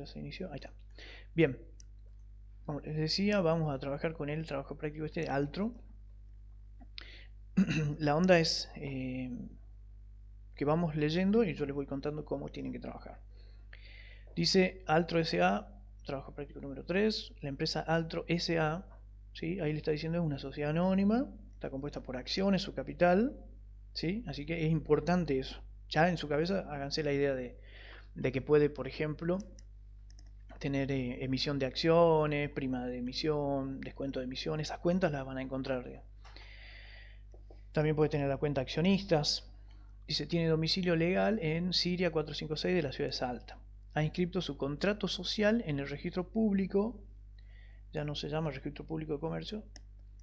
ya se inició. Ahí está. Bien. Como les decía, vamos a trabajar con el trabajo práctico Altro. La onda es que vamos leyendo y yo les voy contando cómo tienen que trabajar. Dice Altro S.A., trabajo práctico número 3, la empresa Altro S.A., ¿sí? Ahí le está diciendo es una sociedad anónima, está compuesta por acciones, su capital, ¿sí? Así que es importante eso. Ya en su cabeza háganse la idea de que puede, por ejemplo, tener emisión de acciones, prima de emisión, descuento de emisión, esas cuentas las van a encontrar. También puede tener la cuenta accionistas. Dice, tiene domicilio legal en Siria 456 de la ciudad de Salta. Ha inscrito su contrato social en el registro público, ya no se llama registro público de comercio,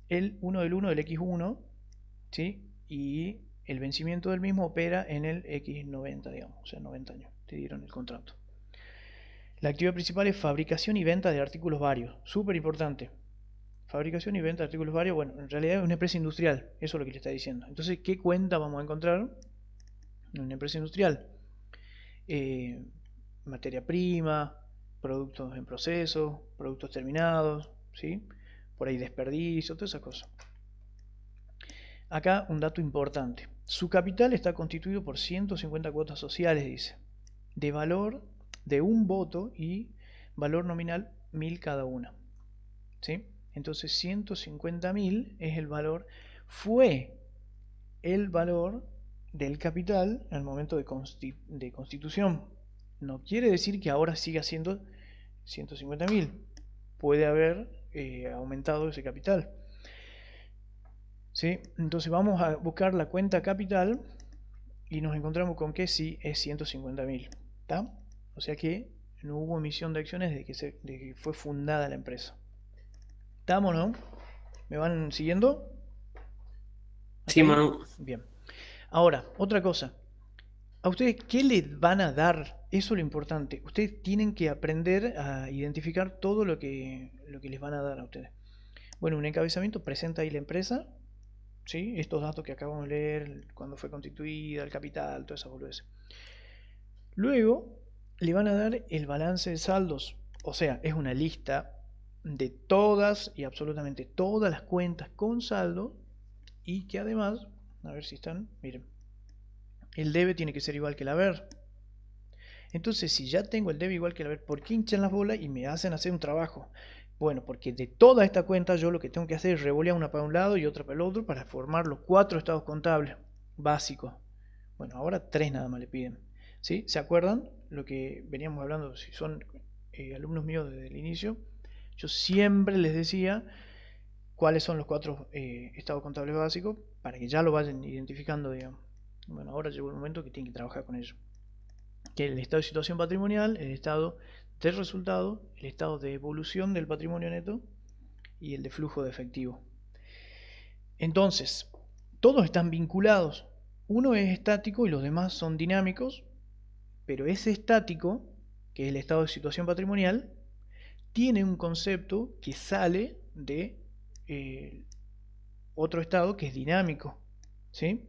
el 1 del 1 del X1, ¿sí? Y el vencimiento del mismo opera en el X90, digamos, o sea, 90 años, te dieron el contrato. La actividad principal es fabricación y venta de artículos varios, súper importante. Fabricación y venta de artículos varios, bueno, en realidad es una empresa industrial, eso es lo que le está diciendo. Entonces, ¿qué cuenta vamos a encontrar en una empresa industrial? Materia prima, productos en proceso, productos terminados, ¿sí? Por ahí desperdicio, todas esas cosas. Acá un dato importante. Su capital está constituido por 150 cuotas sociales, dice, de valor de un voto y valor nominal 1000 cada una, ¿sí? Entonces 150.000 es el valor, fue el valor del capital en el momento de constitución. No quiere decir que ahora siga siendo 150.000. Puede haber aumentado ese capital. ¿Sí? Entonces vamos a buscar la cuenta capital y nos encontramos con que sí es 150.000. ¿Está? O sea que no hubo emisión de acciones desde que fue fundada la empresa. ¿Estamos, no? ¿Me van siguiendo? Sí, ¿Ahí? Manu. Bien. Ahora, otra cosa. ¿A ustedes qué les van a dar? Eso es lo importante. Ustedes tienen que aprender a identificar todo lo que les van a dar a ustedes. Bueno, un encabezamiento presenta ahí la empresa, ¿sí? Estos datos que acabamos de leer, cuándo fue constituida, el capital, todas esas boludeces. Luego le van a dar el balance de saldos, o sea, es una lista de todas y absolutamente todas las cuentas con saldo y que además, a ver si están, miren, el debe tiene que ser igual que el haber. Entonces, si ya tengo el debe igual que el haber, ¿por qué hinchan las bolas y me hacen hacer un trabajo? Bueno, porque de toda esta cuenta yo lo que tengo que hacer es revolear una para un lado y otra para el otro para formar los 4 estados contables básicos. Bueno, ahora 3 nada más le piden. ¿Sí? ¿Se acuerdan lo que veníamos hablando? Si son alumnos míos desde el inicio, yo siempre les decía cuáles son los 4 estados contables básicos para que ya lo vayan identificando, digamos. Bueno, ahora llegó el momento que tienen que trabajar con ello. Que el estado de situación patrimonial, el estado de resultado, el estado de evolución del patrimonio neto y el de flujo de efectivo. Entonces, todos están vinculados. Uno es estático y los demás son dinámicos, pero ese estático, que es el estado de situación patrimonial, tiene un concepto que sale de otro estado que es dinámico, ¿sí?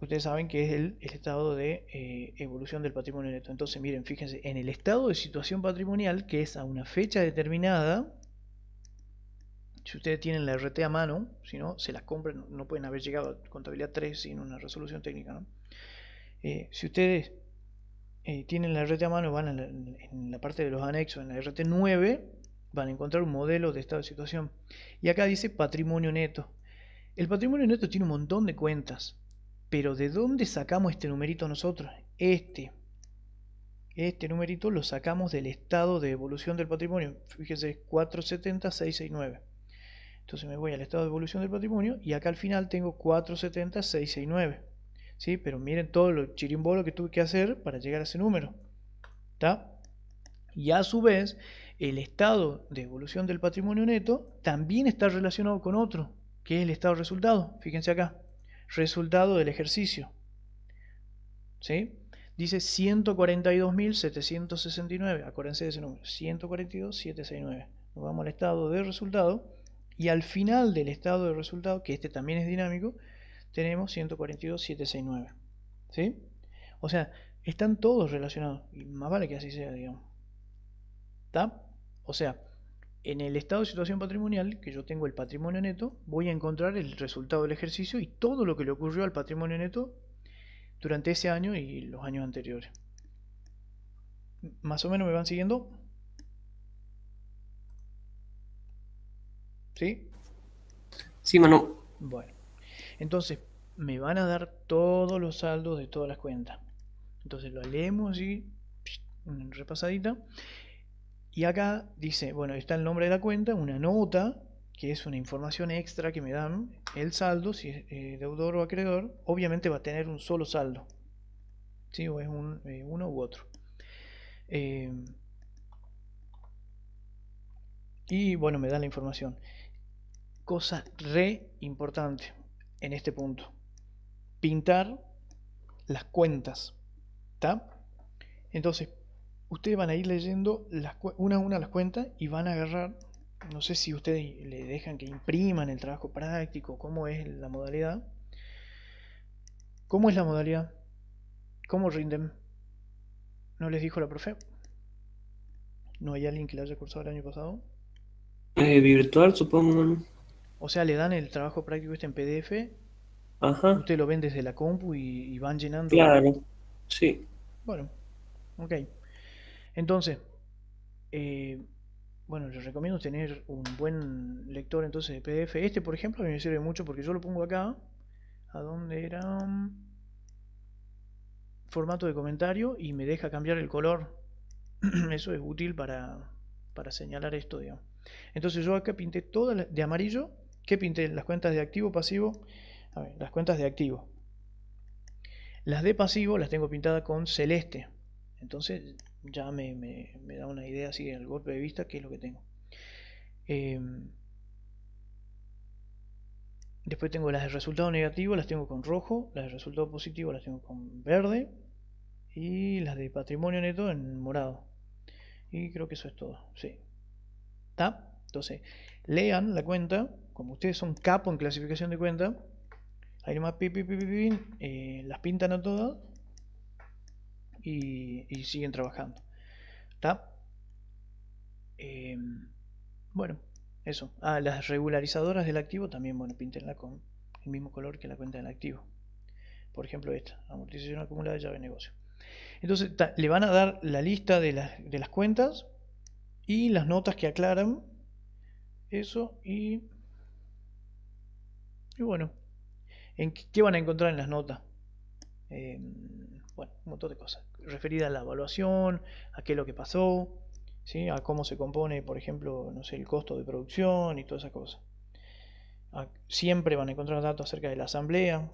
Ustedes saben que es el estado de evolución del patrimonio neto. Entonces, miren, fíjense, en el estado de situación patrimonial, que es a una fecha determinada, si ustedes tienen la RT a mano, si no, se las compran, no pueden haber llegado a contabilidad 3 sin una resolución técnica, ¿no? Si ustedes tienen la RT a mano, van en la parte de los anexos, en la RT 9, van a encontrar un modelo de estado de situación. Y acá dice patrimonio neto. El patrimonio neto tiene un montón de cuentas. Pero ¿de dónde sacamos este numerito nosotros? Este numerito lo sacamos del estado de evolución del patrimonio. Fíjense, 470, 669. Entonces me voy al estado de evolución del patrimonio y acá al final tengo 470, 669. ¿Sí? Pero miren todo lo chirimbolo que tuve que hacer para llegar a ese número. ¿Está? Y a su vez, el estado de evolución del patrimonio neto también está relacionado con otro, que es el estado de resultado. Fíjense acá. Resultado del ejercicio. ¿Sí? Dice 142.769. Acuérdense de ese número. 142.769. Nos vamos al estado de resultado. Y al final del estado de resultado, que este también es dinámico, tenemos 142.769. ¿Sí? O sea, Están todos relacionados. Y más vale que así sea, digamos. ¿Está? O sea, en el estado de situación patrimonial, que yo tengo el patrimonio neto, voy a encontrar el resultado del ejercicio y todo lo que le ocurrió al patrimonio neto durante ese año y los años anteriores. ¿Más o menos me van siguiendo? ¿Sí? Sí, Manu. Bueno, entonces me van a dar todos los saldos de todas las cuentas. Entonces lo leemos así, una repasadita. Y acá dice, bueno, está el nombre de la cuenta, una nota, que es una información extra que me dan, el saldo, si es deudor o acreedor, obviamente va a tener un solo saldo, ¿sí? O es uno u otro. Eh, y bueno, me da la información. Cosa re importante en este punto, pintar las cuentas, ¿está? Entonces, ustedes van a ir leyendo una a una las cuentas y van a agarrar, no sé si ustedes le dejan que impriman el trabajo práctico, cómo es la modalidad. ¿Cómo es la modalidad? ¿Cómo rinden? ¿No les dijo la profe? ¿No hay alguien que la haya cursado el año pasado? Virtual, supongo, Manu. O sea, le dan el trabajo práctico este en PDF, Ajá, ustedes lo ven desde la compu y van llenando. claro. Sí. Bueno, ok. Entonces, eh, bueno, les recomiendo tener un buen lector entonces de PDF. Este, por ejemplo, a mí me sirve mucho porque yo lo pongo acá. ¿A dónde era? Formato de comentario y me deja cambiar el color. Eso es útil para señalar esto, digamos. Entonces yo acá pinté todas de amarillo. ¿Qué pinté? Las cuentas de activo, pasivo. A ver, las cuentas de activo. Las de pasivo las tengo pintadas con celeste. Entonces ya me da una idea así al golpe de vista qué es lo que tengo. Eh, Después tengo las de resultado negativo, las tengo con rojo. Las de resultado positivo las tengo con verde. Y las de patrimonio neto en morado. Y creo que eso es todo. Sí. ¿Está? Entonces, lean la cuenta. Como ustedes son capo en clasificación de cuenta, ahí nomás las pintan a todas y siguen trabajando. ¿Está? Eh, bueno, eso. Ah, las regularizadoras del activo también, bueno, píntenla con el mismo color que la cuenta del activo. Por ejemplo, esta, amortización acumulada de llave de negocio. Entonces, le van a dar la lista de las cuentas y las notas que aclaran eso y bueno, ¿qué van a encontrar en las notas? Bueno, un montón de cosas referidas a la evaluación, a qué es lo que pasó, ¿sí? A cómo se compone, por ejemplo, no sé, el costo de producción y todas esas cosas. Siempre van a encontrar datos acerca de la asamblea.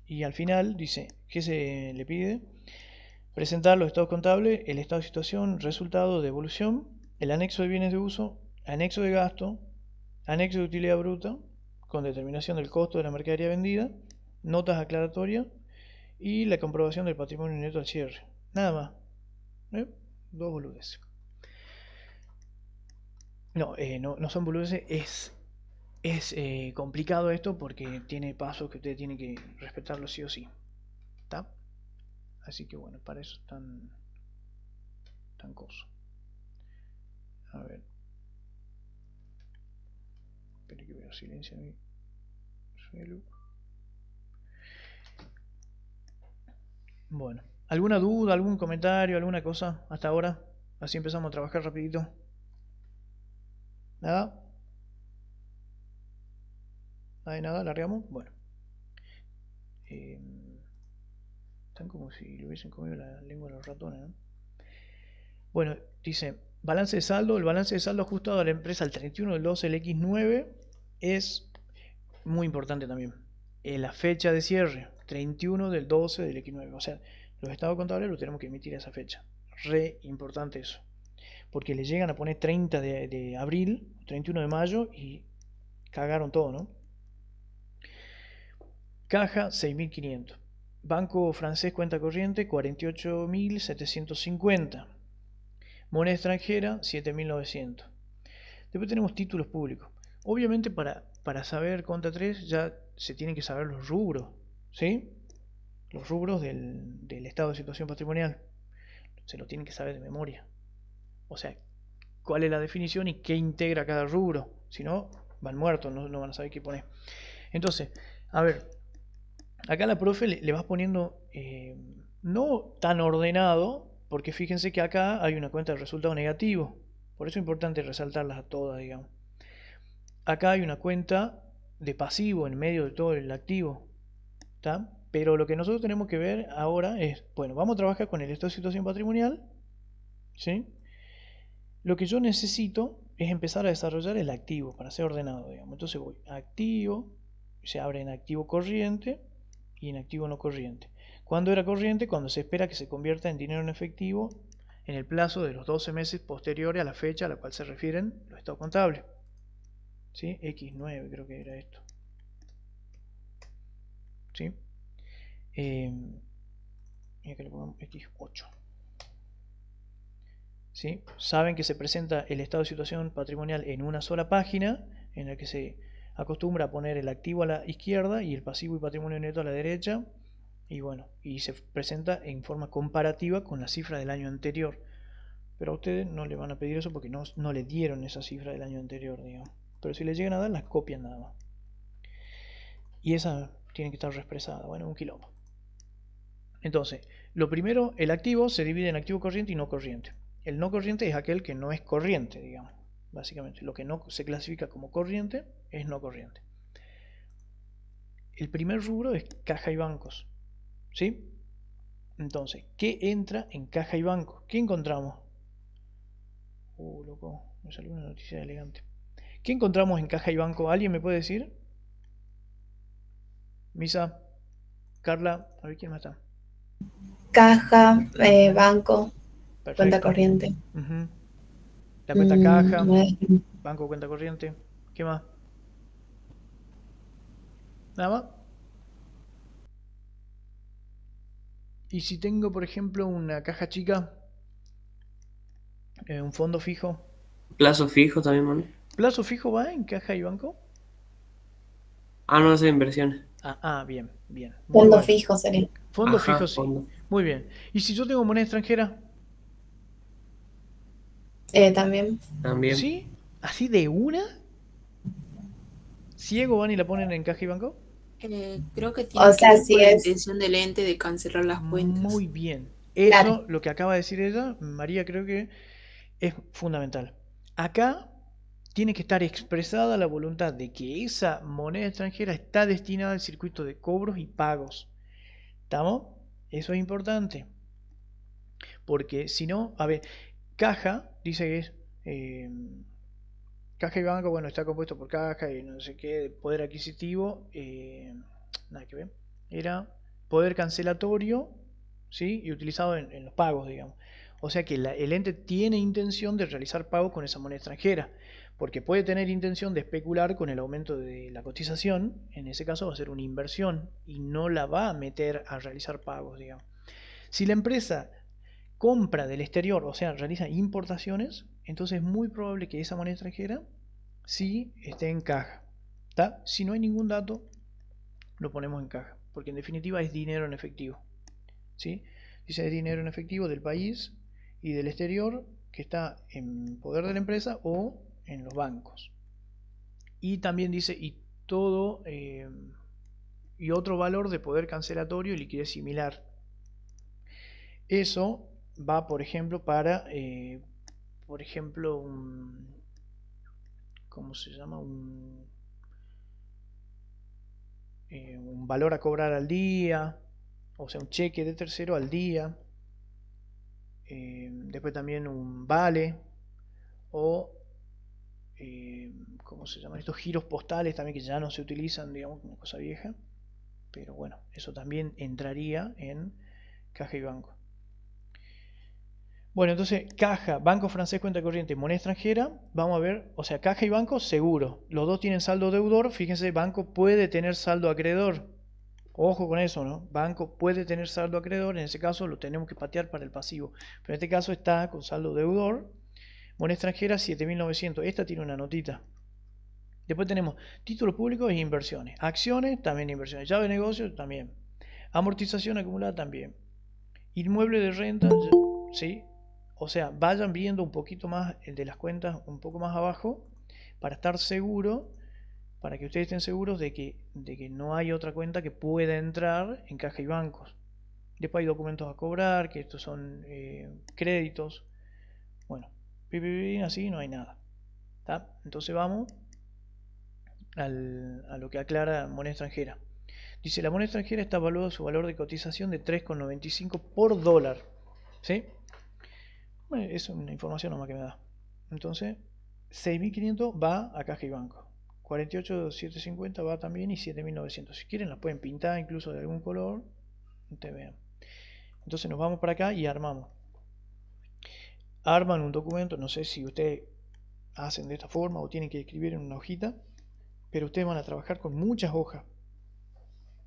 Y al final dice, ¿qué se le pide? Presentar los estados contables, el estado de situación, resultado de evolución, el anexo de bienes de uso, anexo de gasto, anexo de utilidad bruta, con determinación del costo de la mercadería vendida, notas aclaratorias y la comprobación del patrimonio neto al cierre. Nada más. ¿Eh? Dos boludeces. No, no son boludeces, es complicado esto porque tiene pasos que ustedes tienen que respetarlos sí o sí. ¿Está? Así que bueno, para eso tan coso. A ver. Espera que veo silencio mi celu. Bueno, ¿alguna duda, algún comentario, alguna cosa hasta ahora? Así empezamos a trabajar rapidito. ¿Nada? ¿Nada de nada? ¿Largamos? Bueno. Eh, Están como si le hubiesen comido la lengua a los ratones, ¿no? Bueno, dice, balance de saldo. El balance de saldo ajustado a la empresa al 31 del 12 del X9 es muy importante también. La fecha de cierre, 31 del 12 del X9. O sea, los estados contables los tenemos que emitir a esa fecha. Re importante eso. Porque le llegan a poner 30 de abril, 31 de mayo y cagaron todo, ¿no? Caja 6.500. Banco francés cuenta corriente 48.750. Moneda extranjera 7.900. Después tenemos títulos públicos. Obviamente para saber contra 3 ya se tienen que saber los rubros, ¿sí? los rubros del estado de situación patrimonial. Se lo tienen que saber de memoria. O sea, cuál es la definición y qué integra cada rubro. Si no, van muertos, no van a saber qué poner. Entonces, a ver, acá la profe le vas poniendo no tan ordenado, porque fíjense que acá hay una cuenta de resultado negativo. Por eso es importante resaltarlas a todas, digamos. Acá hay una cuenta de pasivo en medio de todo el activo. ¿Está? Pero lo que nosotros tenemos que ver ahora es, bueno, vamos a trabajar con el estado de situación patrimonial, ¿sí? Lo que yo necesito es empezar a desarrollar el activo para ser ordenado, digamos. Entonces voy a activo, se abre en activo corriente y en activo no corriente. ¿Cuándo era corriente? Cuando se espera que se convierta en dinero en efectivo en el plazo de los 12 meses posteriores a la fecha a la cual se refieren los estados contables. ¿Sí? X9 creo que era esto. ¿Sí? Y acá le pongamos X8. ¿Sí? Saben que se presenta el estado de situación patrimonial en una sola página, en la que se acostumbra a poner el activo a la izquierda y el pasivo y patrimonio neto a la derecha, y bueno, y se presenta en forma comparativa con la cifra del año anterior. Pero a ustedes no le van a pedir eso porque no le dieron esa cifra del año anterior, digamos. Pero si le llegan a dar, las copian nada más. Y esa tiene que estar reexpresada, bueno, un quilombo. Entonces, lo primero, el activo se divide en activo corriente y no corriente. El no corriente es aquel que no es corriente, digamos. Básicamente, lo que no se clasifica como corriente es no corriente. El primer rubro es caja y bancos. ¿Sí? Entonces, ¿qué entra en caja y bancos? ¿Qué encontramos? Loco, me salió una noticia elegante. ¿Qué encontramos en caja y banco? ¿Alguien me puede decir? Misa, Carla, a ver quién más está. Caja, banco, Perfecto. cuenta corriente. La cuenta caja, banco, cuenta corriente. ¿Qué más? ¿Nada más? Y si tengo, por ejemplo, una caja chica, un fondo fijo. Plazo fijo también, mano. ¿Plazo fijo va en caja y banco? Ah, no, hace inversiones. Bien, bien. Muy Fondo bueno. fijo sería. Fondo Ajá, fijo, sí. fondo. Muy bien. ¿Y si yo tengo moneda extranjera? También. También. ¿Sí? ¿Así de una? ¿Ciego van y la ponen en caja y banco? Creo que tiene O que sea, ver si con la es. intención del ente de cancelar las cuentas. Muy bien. Eso, Claro. lo que acaba de decir ella, María, creo que es fundamental. Acá tiene que estar expresada la voluntad de que esa moneda extranjera está destinada al circuito de cobros y pagos. ¿Estamos? Eso es importante. Porque si no, a ver, caja dice que es caja y banco, bueno, está compuesto por caja y no sé qué, poder adquisitivo, nada que ver. Era poder cancelatorio, ¿sí? Y utilizado en los pagos, digamos. O sea que el ente tiene intención de realizar pagos con esa moneda extranjera, porque puede tener intención de especular con el aumento de la cotización, en ese caso va a ser una inversión y no la va a meter a realizar pagos, digamos. Si la empresa compra del exterior, o sea, realiza importaciones, entonces es muy probable que esa moneda extranjera sí esté en caja. ¿Tá? Si no hay ningún dato, lo ponemos en caja, porque en definitiva es dinero en efectivo. ¿Sí? Dice es dinero en efectivo del país y del exterior que está en poder de la empresa o en los bancos. Y también dice y todo y otro valor de poder cancelatorio y liquidez similar. Eso va, por ejemplo, para, por ejemplo, ¿cómo se llama? Un valor a cobrar al día, o sea, un cheque de tercero al día. Después también un vale, o, ¿cómo se llaman? Estos giros postales también que ya no se utilizan, digamos, una cosa vieja. Pero bueno, eso también entraría en caja y banco. Bueno, entonces, caja, banco francés, cuenta corriente, moneda extranjera, vamos a ver, o sea, caja y banco, seguro. Los dos tienen saldo deudor, fíjense, banco puede tener saldo acreedor. Ojo con eso, ¿no? Banco puede tener saldo acreedor, en ese caso lo tenemos que patear para el pasivo. Pero en este caso está con saldo deudor, moneda extranjera 7.900, esta tiene una notita. Después tenemos títulos públicos e inversiones. Acciones, también inversiones. Llave de negocio, también. Amortización acumulada también. Inmueble de renta, ¿sí? O sea, vayan viendo un poquito más el de las cuentas un poco más abajo para estar seguro, para que ustedes estén seguros de que no hay otra cuenta que pueda entrar en caja y bancos. Después hay documentos a cobrar, que estos son créditos. Bueno, así no hay nada. ¿Tá? Entonces vamos a lo que aclara moneda extranjera. Dice, la moneda extranjera está evaluada su valor de cotización de 3,95 por dólar. ¿Sí? Bueno, es una información nomás que me da. Entonces, 6.500 va a caja y banco. 48.750 va también y 7.900. Si quieren las pueden pintar incluso de algún color. Ustedes vean. Entonces nos vamos para acá y armamos. Arman un documento, no sé si ustedes hacen de esta forma o tienen que escribir en una hojita, pero ustedes van a trabajar con muchas hojas.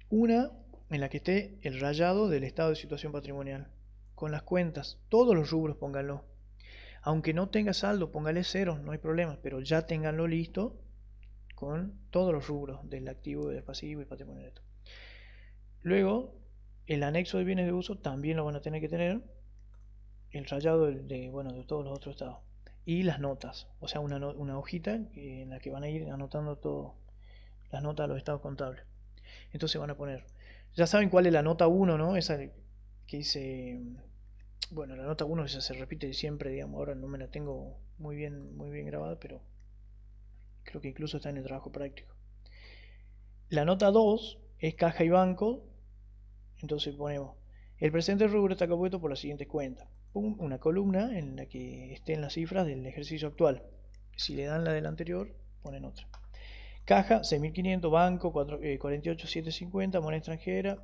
Una en la que esté el rayado del estado de situación patrimonial, con las cuentas, todos los rubros pónganlo. Aunque no tenga saldo, póngale cero, no hay problema, pero ya ténganlo listo con todos los rubros del activo, del pasivo y patrimonio neto. Luego, el anexo de bienes de uso también lo van a tener que tener, el rayado de todos los otros estados. Y las notas, o sea, una hojita en la que van a ir anotando todo, las notas de los estados contables. Entonces van a poner, ya saben cuál es la nota 1, ¿no? Esa que dice, bueno, la nota 1 esa se repite siempre, digamos, ahora no me la tengo muy bien grabada, pero creo que incluso está en el trabajo práctico. La nota 2 es caja y banco, entonces ponemos, el presente rubro está compuesto por las siguientes cuentas. Una columna en la que estén las cifras del ejercicio actual. Si le dan la del anterior, ponen otra. Caja, 6.500, banco, 48.750, moneda extranjera,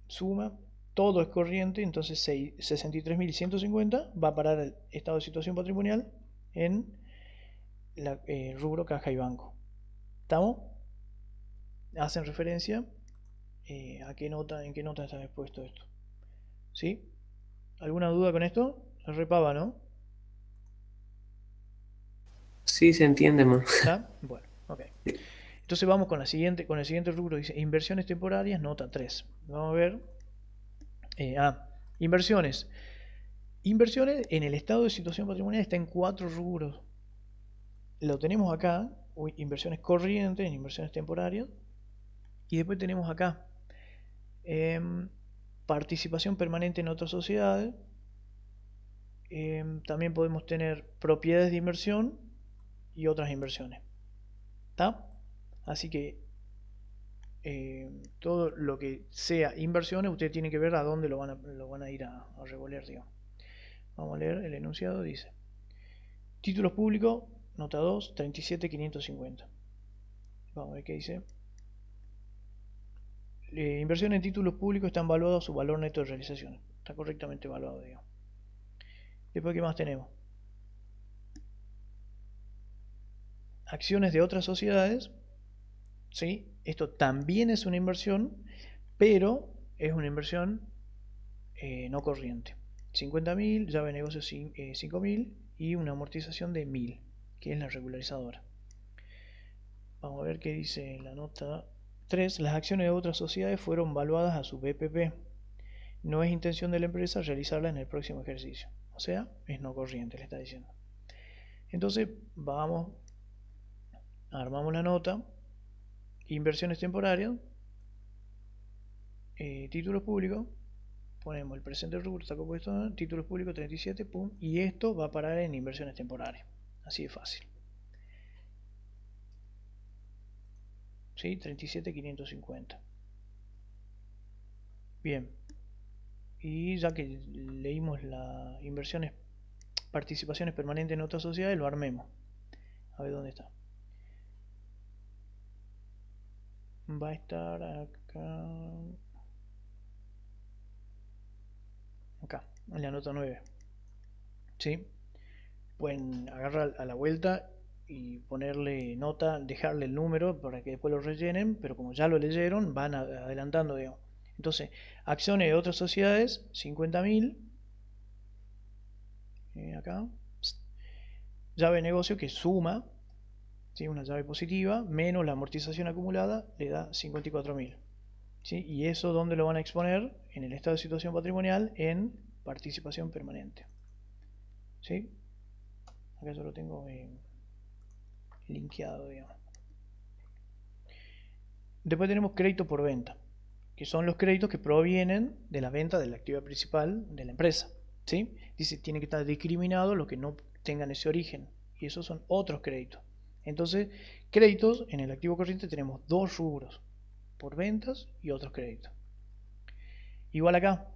suma, todo es corriente, entonces 63.150 va a parar el estado de situación patrimonial en el rubro caja y banco. ¿Estamos? Hacen referencia en qué nota está expuesto esto. ¿Sí? ¿Alguna duda con esto? Se repava, ¿no? Sí, se entiende, man. ¿Está? Bueno, ok. Entonces vamos con el siguiente rubro, dice inversiones temporarias, nota 3. Vamos a ver. Inversiones. Inversiones en el estado de situación patrimonial está en 4 rubros. Lo tenemos acá, inversiones corrientes, en inversiones temporarias. Y después tenemos acá participación permanente en otras sociedades. También podemos tener propiedades de inversión y otras inversiones. ¿Está? Así que todo lo que sea inversiones, usted tiene que ver a dónde lo van a ir a revolver, digamos. Vamos a leer el enunciado, dice. Títulos públicos, nota 2, 37.550. Vamos a ver qué dice. Inversión en títulos públicos están evaluados a su valor neto de realización. Está correctamente evaluado, digamos. Después, ¿qué más tenemos? Acciones de otras sociedades. ¿Sí? Esto también es una inversión, pero es una inversión no corriente. 50.000, llave de negocio 5.000 y una amortización de 1.000, que es la regularizadora. Vamos a ver qué dice la nota 3. Las acciones de otras sociedades fueron valuadas a su BPP. No es intención de la empresa realizarla en el próximo ejercicio. O sea, es no corriente, le está diciendo. Entonces, armamos la nota. Inversiones temporarias, títulos públicos, ponemos el presente rubro, está compuesto en títulos públicos 37, pum, y esto va a parar en inversiones temporarias. Así de fácil. ¿Sí? 37.550. Bien. Y ya que leímos las inversiones, participaciones permanentes en otras sociedades, lo armemos. A ver dónde está. Va a estar acá, en la nota 9. ¿Sí? Pueden agarrar a la vuelta y ponerle nota, dejarle el número para que después lo rellenen, pero como ya lo leyeron, van adelantando, digamos. Entonces, acciones de otras sociedades, 50.000. Acá. Llave de negocio que suma, ¿sí? Una llave positiva, menos la amortización acumulada, le da 54.000. ¿sí? Y eso, ¿dónde lo van a exponer? En el estado de situación patrimonial, en participación permanente. ¿Sí? Acá yo lo tengo linkeado, digamos. Después tenemos crédito por venta, que son los créditos que provienen de la venta de la actividad principal de la empresa. ¿Sí? Dice, tiene que estar discriminado los que no tengan ese origen. Y esos son otros créditos. Entonces, créditos en el activo corriente tenemos dos rubros, por ventas y otros créditos. Igual acá,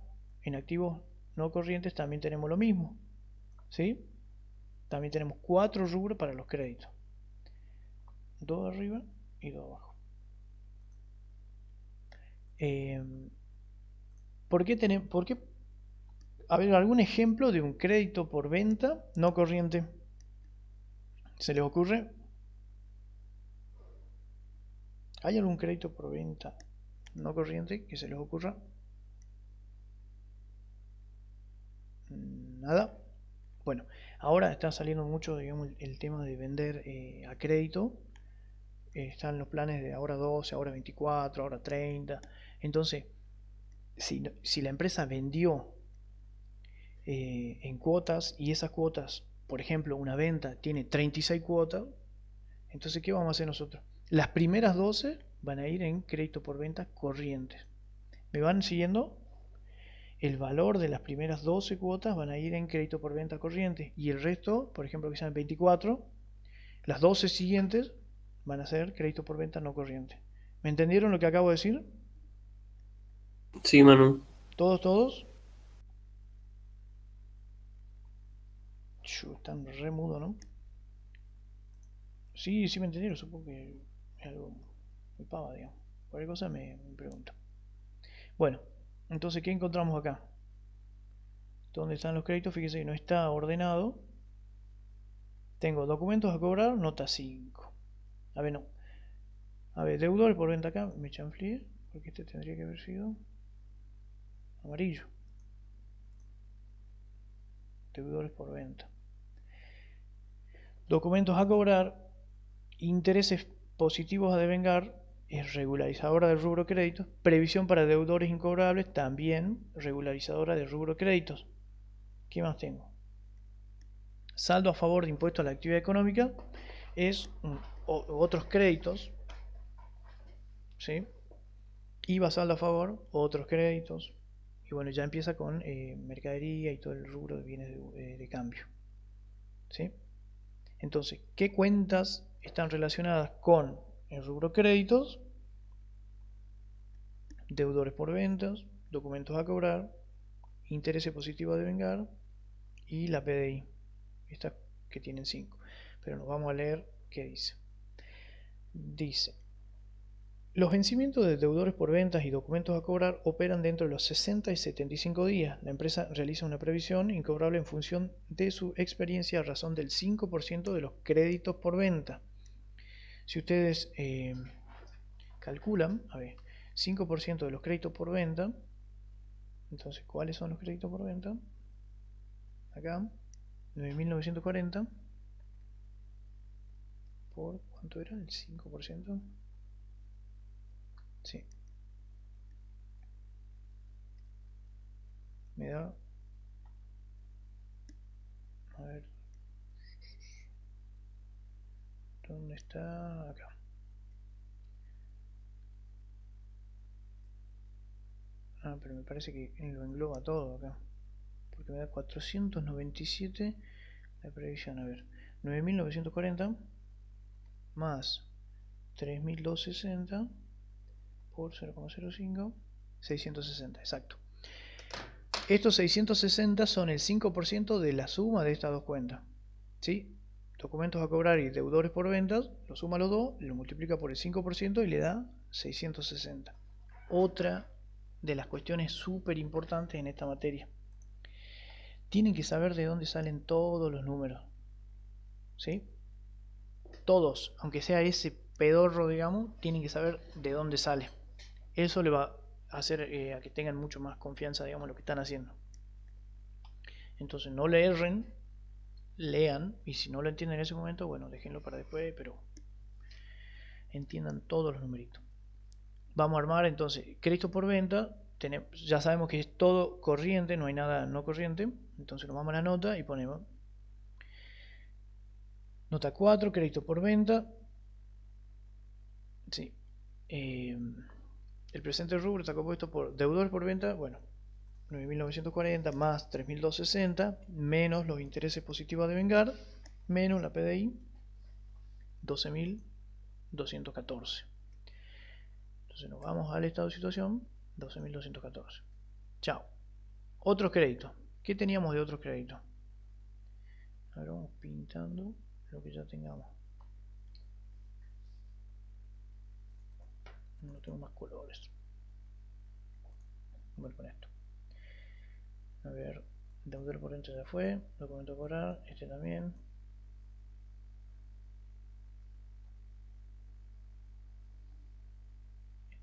en activos no corrientes también tenemos lo mismo. ¿Sí? También tenemos 4 rubros para los créditos. 2 arriba y 2 abajo. ¿Por qué? A ver, algún ejemplo de un crédito por venta no corriente. ¿Se les ocurre? ¿Hay algún crédito por venta no corriente que se les ocurra? Nada. Bueno, ahora está saliendo mucho, digamos, el tema de vender a crédito. Están los planes de ahora 12, ahora 24, ahora 30. Entonces, si la empresa vendió en cuotas y esas cuotas, por ejemplo, una venta tiene 36 cuotas, entonces, ¿qué vamos a hacer nosotros? Las primeras 12 van a ir en crédito por venta corrientes. ¿Me van siguiendo? El valor de las primeras 12 cuotas van a ir en crédito por venta corriente y el resto, por ejemplo, que sean 24, las 12 siguientes van a ser crédito por venta no corriente. ¿Me entendieron lo que acabo de decir? Sí, Manu. ¿Todos? Están re mudo, ¿no? Sí, me entendieron, supongo que es algo muy pava, digamos. Cualquier cosa me pregunto. Bueno, entonces, ¿qué encontramos acá? ¿Dónde están los créditos? Fíjese que no está ordenado. Tengo documentos a cobrar, nota 5. A ver, no. A ver, deudores por venta acá, me chanflié, porque este tendría que haber sido amarillo. Deudores por venta. Documentos a cobrar, intereses positivos a devengar, es regularizadora del rubro créditos. Previsión para deudores incobrables, también regularizadora del rubro créditos. ¿Qué más tengo? Saldo a favor de impuesto a la actividad económica es otros créditos, ¿sí? IVA, saldo a favor, otros créditos. Y bueno, ya empieza con mercadería y todo el rubro de bienes de cambio, ¿sí? Entonces, ¿qué cuentas están relacionadas con el rubro créditos? Deudores por ventas, documentos a cobrar, intereses positivos a devengar y la PDI. Estas que tienen 5. Pero nos vamos a leer qué dice. Dice: los vencimientos de deudores por ventas y documentos a cobrar operan dentro de los 60 y 75 días. La empresa realiza una previsión incobrable en función de su experiencia a razón del 5% de los créditos por venta. Si ustedes calculan, a ver, 5% de los créditos por venta, entonces, ¿cuáles son los créditos por venta? Acá, 9.940 por, ¿cuánto era? ¿El 5%? Sí. Me da, a ver, ¿dónde está? Acá. Pero me parece que lo engloba todo acá, porque me da 497 la previsión. A ver, 9.940 más 3.260 por 0,05, 660, exacto. Estos 660 son el 5% de la suma de estas dos cuentas, ¿sí? Documentos a cobrar y deudores por ventas, lo suma los dos, lo multiplica por el 5% y le da 660. Otra de las cuestiones súper importantes en esta materia. Tienen que saber de dónde salen todos los números, ¿sí? Todos, aunque sea ese pedorro, digamos, tienen que saber de dónde sale. Eso le va a hacer a que tengan mucho más confianza, digamos, en lo que están haciendo. Entonces no le erren, lean, y si no lo entienden en ese momento, bueno, déjenlo para después, pero entiendan todos los numeritos. Vamos a armar entonces crédito por venta. Ya sabemos que es todo corriente, no hay nada no corriente. Entonces nos vamos a la nota y ponemos nota 4, crédito por venta. Sí. El presente rubro está compuesto por deudores por venta, bueno, 9.940 más 3.260 menos los intereses positivos de vengar menos la PDI 12.214. Entonces nos vamos al estado de situación 12.214. Chao. Otros créditos. ¿Qué teníamos de otros créditos? Ahora vamos pintando lo que ya tengamos. No tengo más colores. Voy con esto. A ver, deudor por venta ya fue. Documento a cobrar. Este también.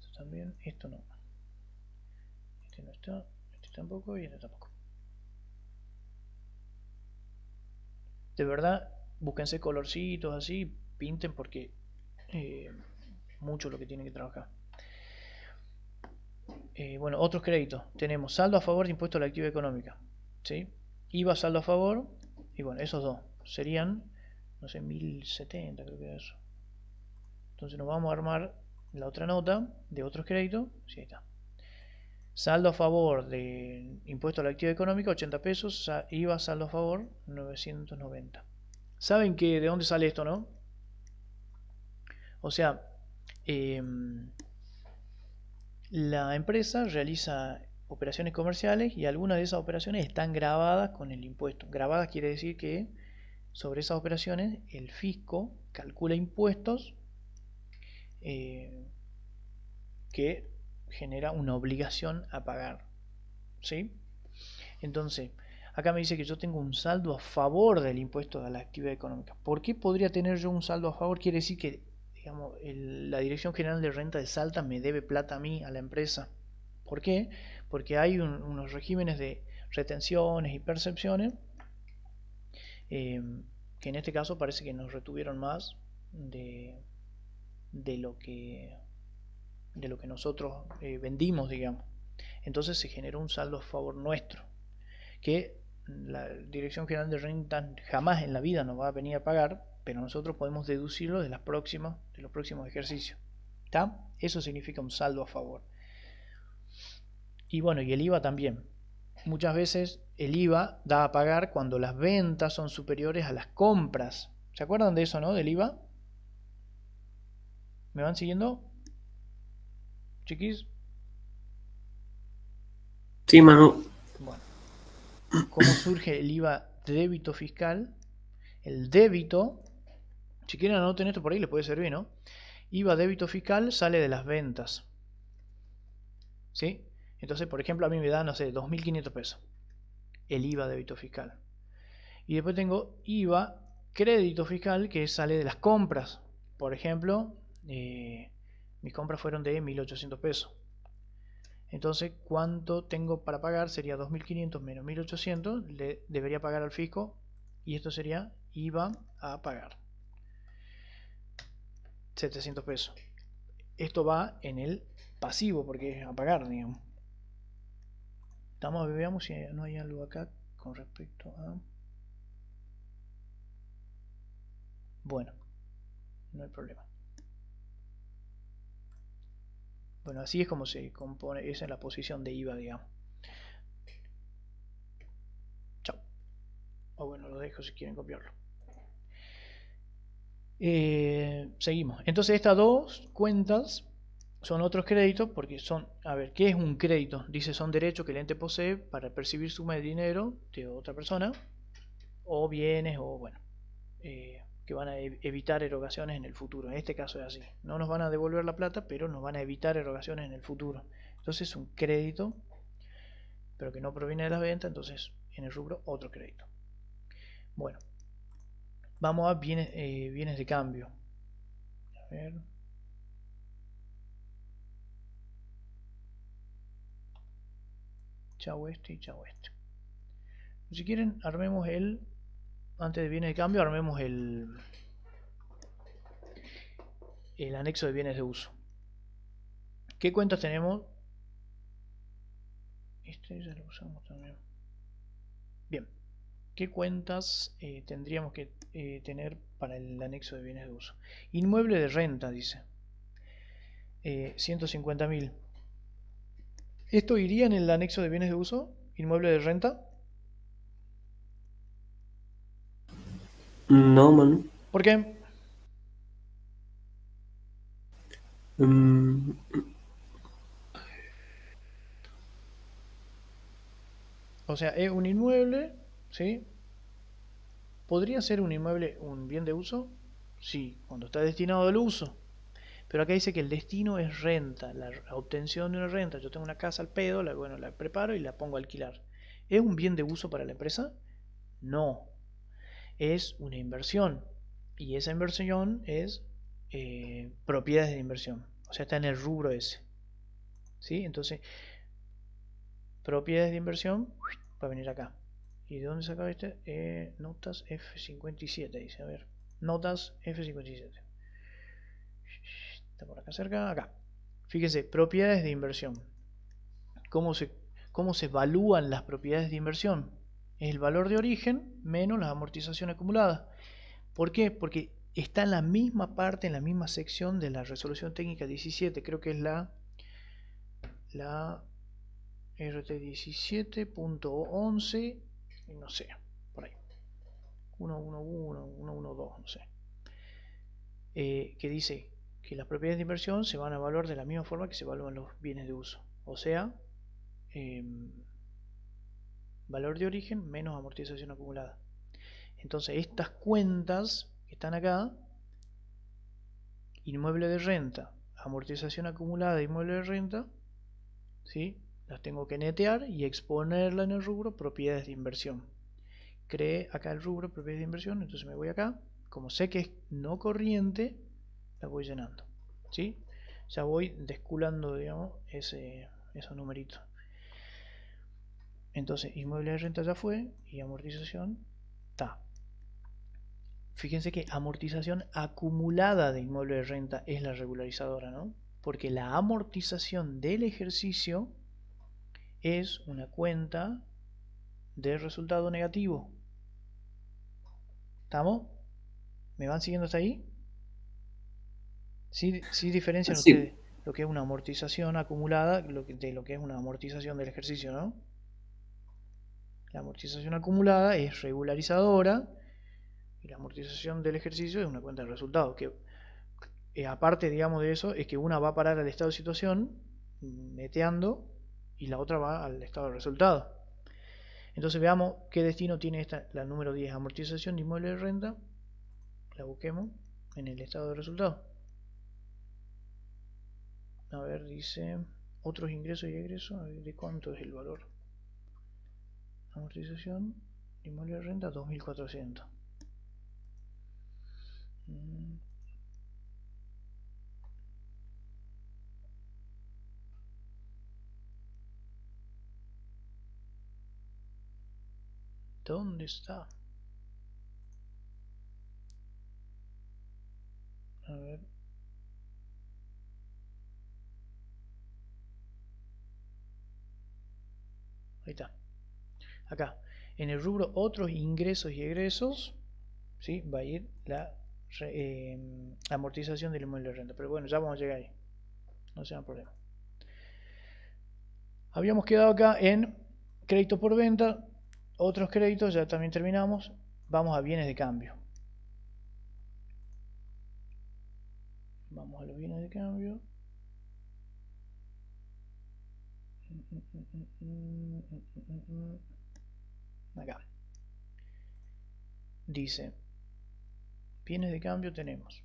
Esto también. Esto no. Este no está. Este tampoco. Y este tampoco. De verdad, búsquense colorcitos así. Pinten porque mucho lo que tienen que trabajar. Bueno, otros créditos. Tenemos saldo a favor de impuesto a la actividad económica. ¿Sí? IVA, saldo a favor. Y bueno, esos dos serían, no sé, 1070, creo que era eso. Entonces nos vamos a armar la otra nota de otros créditos. Sí, ahí está. Saldo a favor de impuesto a la actividad económica, 80 pesos. IVA, saldo a favor, 990. ¿Saben de dónde sale esto, no? O sea, la empresa realiza operaciones comerciales y algunas de esas operaciones están grabadas con el impuesto. Grabadas quiere decir que sobre esas operaciones el fisco calcula impuestos que genera una obligación a pagar. ¿Sí? Entonces, acá me dice que yo tengo un saldo a favor del impuesto a la actividad económica. ¿Por qué podría tener yo un saldo a favor? Quiere decir que, digamos, la Dirección General de Renta de Salta me debe plata a mí, a la empresa. ¿Por qué? Porque hay unos regímenes de retenciones y percepciones que en este caso parece que nos retuvieron más de lo que nosotros vendimos, digamos. Entonces se generó un saldo a favor nuestro que la Dirección General de Renta jamás en la vida nos va a venir a pagar, pero nosotros podemos deducirlo de los próximos ejercicios. ¿Está? Eso significa un saldo a favor. Y bueno, y el IVA también. Muchas veces el IVA da a pagar cuando las ventas son superiores a las compras. ¿Se acuerdan de eso, no? Del IVA. ¿Me van siguiendo? Chiquis. Sí, Manu. Bueno. ¿Cómo surge el IVA débito fiscal? El débito, si quieren anoten esto por ahí, les puede servir, ¿no? IVA débito fiscal sale de las ventas. ¿Sí? Entonces, por ejemplo, a mí me da, no sé, 2.500 pesos. El IVA débito fiscal. Y después tengo IVA crédito fiscal que sale de las compras. Por ejemplo, mis compras fueron de 1.800 pesos. Entonces, ¿cuánto tengo para pagar? Sería 2.500 menos 1.800. Le debería pagar al fisco. Y esto sería IVA a pagar. 700 pesos. Esto va en el pasivo porque es a pagar, digamos. Veamos si no hay algo acá con respecto a... Bueno, no hay problema. Bueno, así es como se compone, esa es la posición de IVA, digamos. Chao. O bueno, lo dejo si quieren copiarlo. Seguimos. Entonces estas dos cuentas son otros créditos porque son, a ver, ¿qué es un crédito? Dice, son derechos que el ente posee para percibir suma de dinero de otra persona o bienes o bueno, que van a evitar erogaciones en el futuro. En este caso es así. No nos van a devolver la plata, pero nos van a evitar erogaciones en el futuro. Entonces es un crédito, pero que no proviene de las ventas, entonces en el rubro otro crédito. Bueno, vamos a bienes de cambio. A ver. Chau este y chau este. Si quieren, armemos antes de bienes de cambio, armemos el anexo de bienes de uso. ¿Qué cuentas tenemos? Este ya lo usamos también. Bien. ¿Qué cuentas tendríamos que tener para el anexo de bienes de uso? Inmueble de renta, dice. 150.000. ¿Esto iría en el anexo de bienes de uso? ¿Inmueble de renta? No, Manu. ¿Por qué? Mm, O sea, es un inmueble, ¿sí? ¿Podría ser un inmueble un bien de uso? Sí, cuando está destinado al uso. Pero acá dice que el destino es renta, la obtención de una renta. Yo tengo una casa al pedo, bueno, la preparo y la pongo a alquilar. ¿Es un bien de uso para la empresa? No. Es una inversión. Y esa inversión es propiedades de inversión. O sea, está en el rubro ese. ¿Sí? Entonces, propiedades de inversión va a venir acá. ¿Y de dónde sacaba este? Notas F57, dice. A ver. Notas F57. Está por acá cerca. Acá. Fíjense, propiedades de inversión. ¿Cómo se evalúan las propiedades de inversión? Es el valor de origen menos las amortizaciones acumuladas. ¿Por qué? Porque está en la misma parte, en la misma sección de la resolución técnica 17. Creo que es la RT 17.11, no sé, por ahí. 111, 112, no sé. Que dice que las propiedades de inversión se van a evaluar de la misma forma que se evalúan los bienes de uso. O sea, valor de origen menos amortización acumulada. Entonces estas cuentas que están acá, inmueble de renta, amortización acumulada de inmueble de renta, ¿sí? Las tengo que netear y exponerla en el rubro propiedades de inversión. Creé acá el rubro propiedades de inversión, entonces me voy acá. Como sé que es no corriente, la voy llenando, ¿sí? Ya voy desculando, digamos, esos numeritos. Entonces, inmueble de renta ya fue y amortización está. Fíjense que amortización acumulada de inmueble de renta es la regularizadora, ¿no? Porque la amortización del ejercicio es una cuenta de resultado negativo. ¿Estamos? ¿Me van siguiendo hasta ahí? Sí, sí diferencian sí. ustedes lo que es una amortización acumulada de lo que es una amortización del ejercicio, ¿no? La amortización acumulada es regularizadora y la amortización del ejercicio es una cuenta de resultado. Que aparte, digamos, de eso, es que una va a parar al estado de situación, neteando, y la otra va al estado de resultado. Entonces veamos qué destino tiene esta, la número 10, amortización de inmueble de renta. La busquemos en el estado de resultado. A ver, dice otros ingresos y egresos. A ver, ¿de cuánto es el valor? Amortización de inmueble de renta, 2.400. ¿Dónde está? A ver. Ahí está. Acá, en el rubro otros ingresos y egresos, ¿sí? Va a ir la amortización del inmueble de renta. Pero bueno, ya vamos a llegar ahí. No sea un problema. Habíamos quedado acá en crédito por venta, otros créditos, ya también terminamos. Vamos a bienes de cambio. Vamos a los bienes de cambio. Acá. Dice, bienes de cambio tenemos.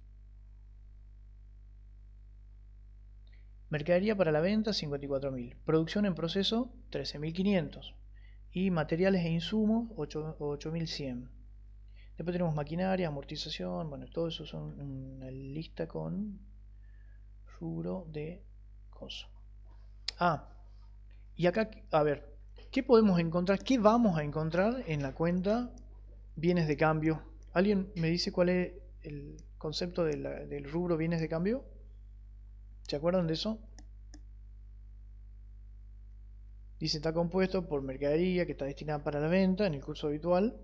Mercadería para la venta, 54.000. Producción en proceso, 13.500. Y materiales e insumos, 8.100. Después tenemos maquinaria, amortización. Bueno, todo eso son una lista con rubro de cosas. Y acá, a ver, ¿qué podemos encontrar? ¿Qué vamos a encontrar en la cuenta bienes de cambio? ¿Alguien me dice cuál es el concepto del rubro bienes de cambio? ¿Se acuerdan de eso? Dice está compuesto por mercadería que está destinada para la venta en el curso habitual.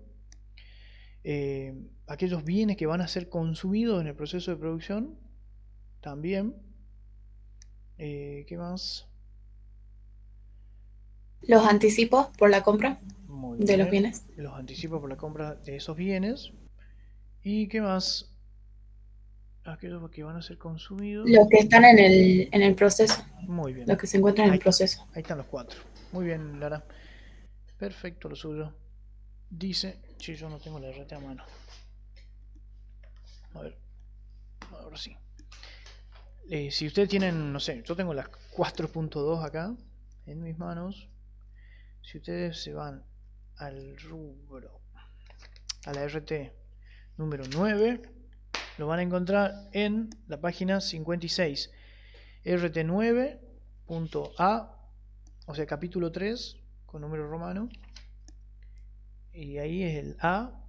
Aquellos bienes que van a ser consumidos en el proceso de producción también. ¿Qué más? Los anticipos por la compra Muy de los bien. bienes. Los anticipos por la compra de esos bienes. ¿Y qué más? Aquellos que van a ser consumidos. Los que están en el proceso. Muy bien. Los que se encuentran en Ahí el está. proceso. Ahí están los 4. Muy bien, Lara. Perfecto lo suyo. Dice, si yo no tengo la RT a mano. A ver, ahora sí. Si ustedes tienen, no sé, yo tengo las 4.2 acá en mis manos. Si ustedes se van al rubro, a la RT número 9, lo van a encontrar en la página 56. RT9.A, o sea, capítulo 3 con número romano. Y ahí es el A.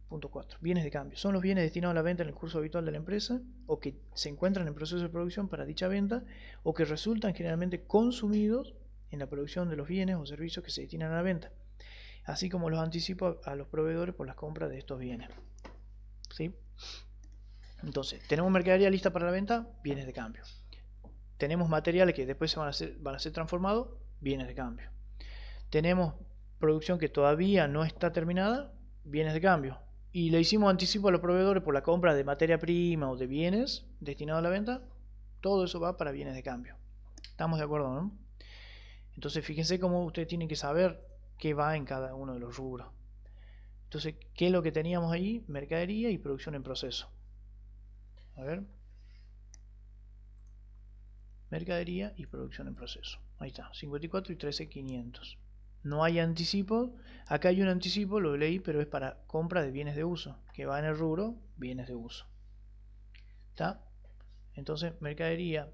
Punto 4. Bienes de cambio. Son los bienes destinados a la venta en el curso habitual de la empresa o que se encuentran en proceso de producción para dicha venta o que resultan generalmente consumidos en la producción de los bienes o servicios que se destinan a la venta, así como los anticipos a los proveedores por las compras de estos bienes. ¿Sí? Entonces, tenemos mercadería lista para la venta, bienes de cambio. Tenemos materiales que después van a ser transformados, bienes de cambio. Tenemos producción que todavía no está terminada, bienes de cambio. Y le hicimos anticipo a los proveedores por la compra de materia prima o de bienes destinados a la venta. Todo eso va para bienes de cambio. ¿Estamos de acuerdo, no? Entonces fíjense cómo ustedes tienen que saber qué va en cada uno de los rubros. Entonces, ¿qué es lo que teníamos ahí? Mercadería y producción en proceso. A ver. Mercadería y producción en proceso. Ahí está, 54 y 13.500. No hay anticipo. Acá hay un anticipo, lo leí, pero es para compra de bienes de uso, que va en el rubro bienes de uso. ¿Está? Entonces, mercadería,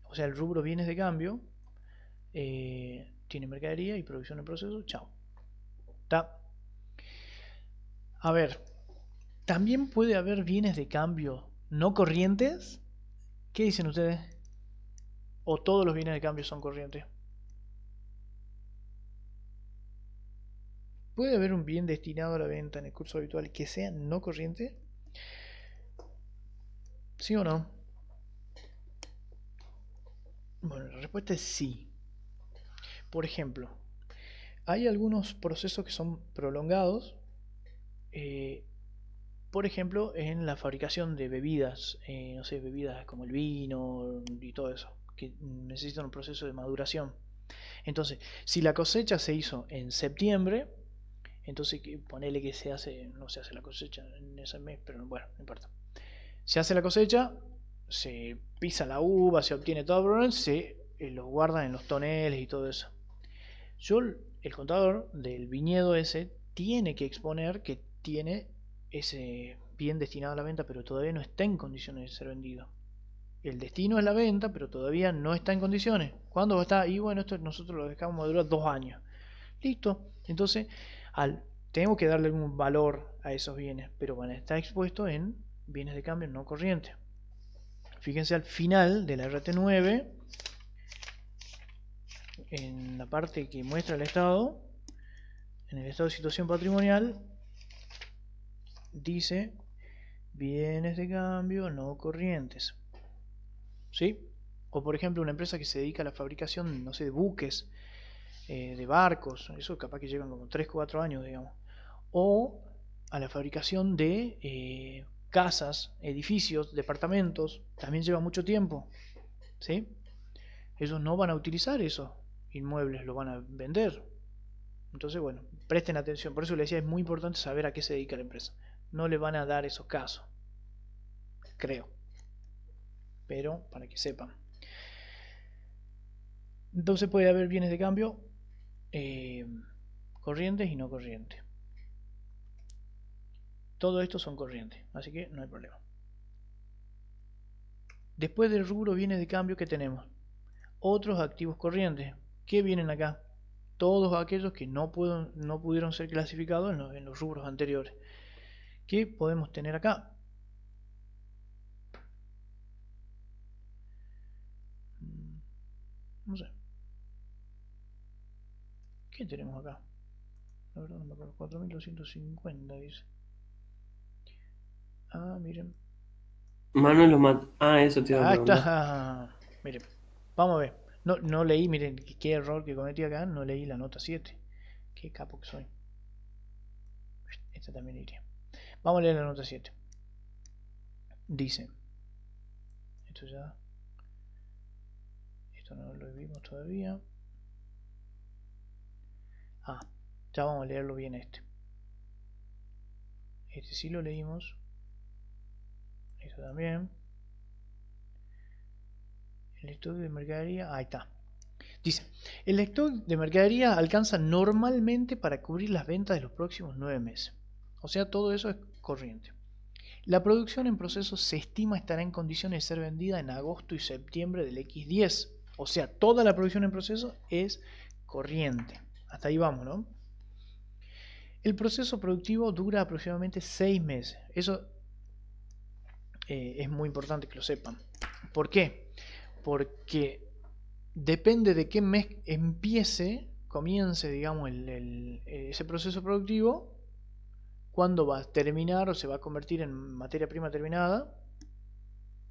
o sea, el rubro bienes de cambio, tiene mercadería y producción en proceso. Chao. ¿Está? A ver, también puede haber bienes de cambio no corrientes. ¿Qué dicen ustedes? ¿O todos los bienes de cambio son corrientes? ¿Puede haber un bien destinado a la venta en el curso habitual que sea no corriente? ¿Sí o no? Bueno, la respuesta es sí. Por ejemplo, hay algunos procesos que son prolongados. Por ejemplo, en la fabricación de bebidas, no sé, bebidas como el vino y todo eso, que necesitan un proceso de maduración. Entonces, si la cosecha se hizo en septiembre, entonces ponele que no se hace la cosecha en ese mes, pero bueno, no importa. Se hace la cosecha, se pisa la uva, se obtiene todo, se los guardan en los toneles y todo eso. El contador del viñedo ese tiene que exponer que tiene ese bien destinado a la venta, pero todavía no está en condiciones de ser vendido. El destino es la venta, pero todavía no está en condiciones. ¿Cuándo va a estar? Y bueno, esto nosotros lo dejamos madurar 2 años. Listo. Entonces, tenemos que darle un valor a esos bienes, pero van a estar expuestos en bienes de cambio no corriente. Fíjense al final de la RT9, en la parte que muestra el estado, en el estado de situación patrimonial, dice bienes de cambio no corrientes. ¿Sí? O por ejemplo una empresa que se dedica a la fabricación, no sé, de buques, de barcos, eso capaz que llevan como 3-4 años, digamos. O a la fabricación de casas, edificios, departamentos, también lleva mucho tiempo. ¿Sí? Ellos no van a utilizar esos inmuebles, lo van a vender. Entonces, bueno, presten atención. Por eso les decía, es muy importante saber a qué se dedica la empresa. No le van a dar esos casos, creo, pero para que sepan. Entonces puede haber bienes de cambio corrientes y no corrientes. Todo esto son corrientes, así que no hay problema. Después del rubro bienes de cambio, que tenemos otros activos corrientes. ¿Qué vienen acá? Todos aquellos que no pudieron ser clasificados en los rubros anteriores. ¿Qué podemos tener acá? No sé. ¿Qué tenemos acá? La verdad no me acuerdo. 4250 dice. Ah, miren. Manu los mató. Ah, eso te iba a Ah, preguntar. está. Miren, vamos a ver. No leí, miren, qué error que cometí acá. No leí la nota 7. Qué capo que soy. Esta también iría. Vamos a leer la nota 7. Dice. Esto ya. Esto no lo vimos todavía. Ah, ya vamos a leerlo bien este. Este sí lo leímos. Esto también. El stock de mercadería. Ahí está. Dice, el stock de mercadería alcanza normalmente para cubrir las ventas de los próximos 9 meses. O sea, todo eso es corriente. La producción en proceso se estima estará en condiciones de ser vendida en agosto y septiembre del X10. O sea, toda la producción en proceso es corriente. Hasta ahí vamos, ¿no? El proceso productivo dura aproximadamente 6 meses. Eso es muy importante que lo sepan. ¿Por qué? Porque depende de qué mes comience, digamos, ese proceso productivo, cuándo va a terminar o se va a convertir en materia prima terminada,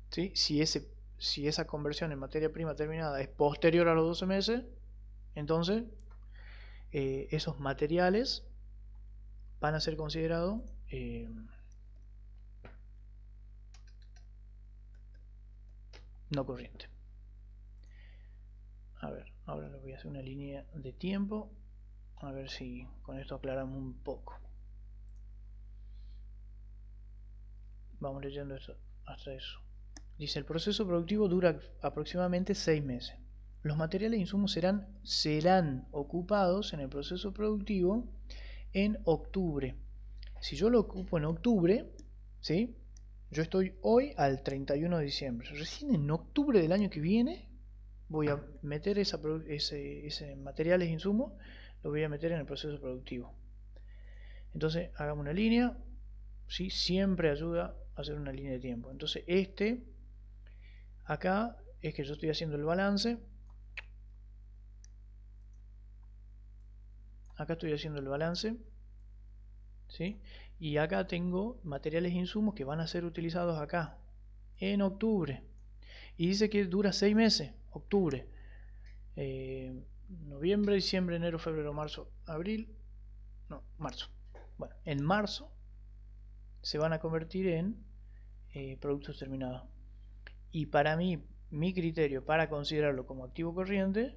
¿sí? Si esa conversión en materia prima terminada es posterior a los 12 meses, entonces esos materiales van a ser considerados no corriente. A ver, ahora le voy a hacer una línea de tiempo, a ver si con esto aclaramos un poco. Vamos leyendo esto hasta eso. Dice, el proceso productivo dura aproximadamente 6 meses. Los materiales e insumos serán ocupados en el proceso productivo en octubre. Si yo lo ocupo en octubre, ¿sí? Yo estoy hoy al 31 de diciembre. Recién en octubre del año que viene voy a meter ese materiales e insumos, lo voy a meter en el proceso productivo. Entonces, hagamos una línea, ¿sí? Siempre ayuda a hacer una línea de tiempo. Entonces, acá es que yo estoy haciendo el balance. Acá estoy haciendo el balance, ¿sí? Y acá tengo materiales e insumos que van a ser utilizados acá en octubre. Y dice que dura 6 meses, octubre, noviembre, diciembre, enero, febrero, marzo, abril, no, marzo. Bueno, en marzo se van a convertir en productos terminados. Y para mí, mi criterio para considerarlo como activo corriente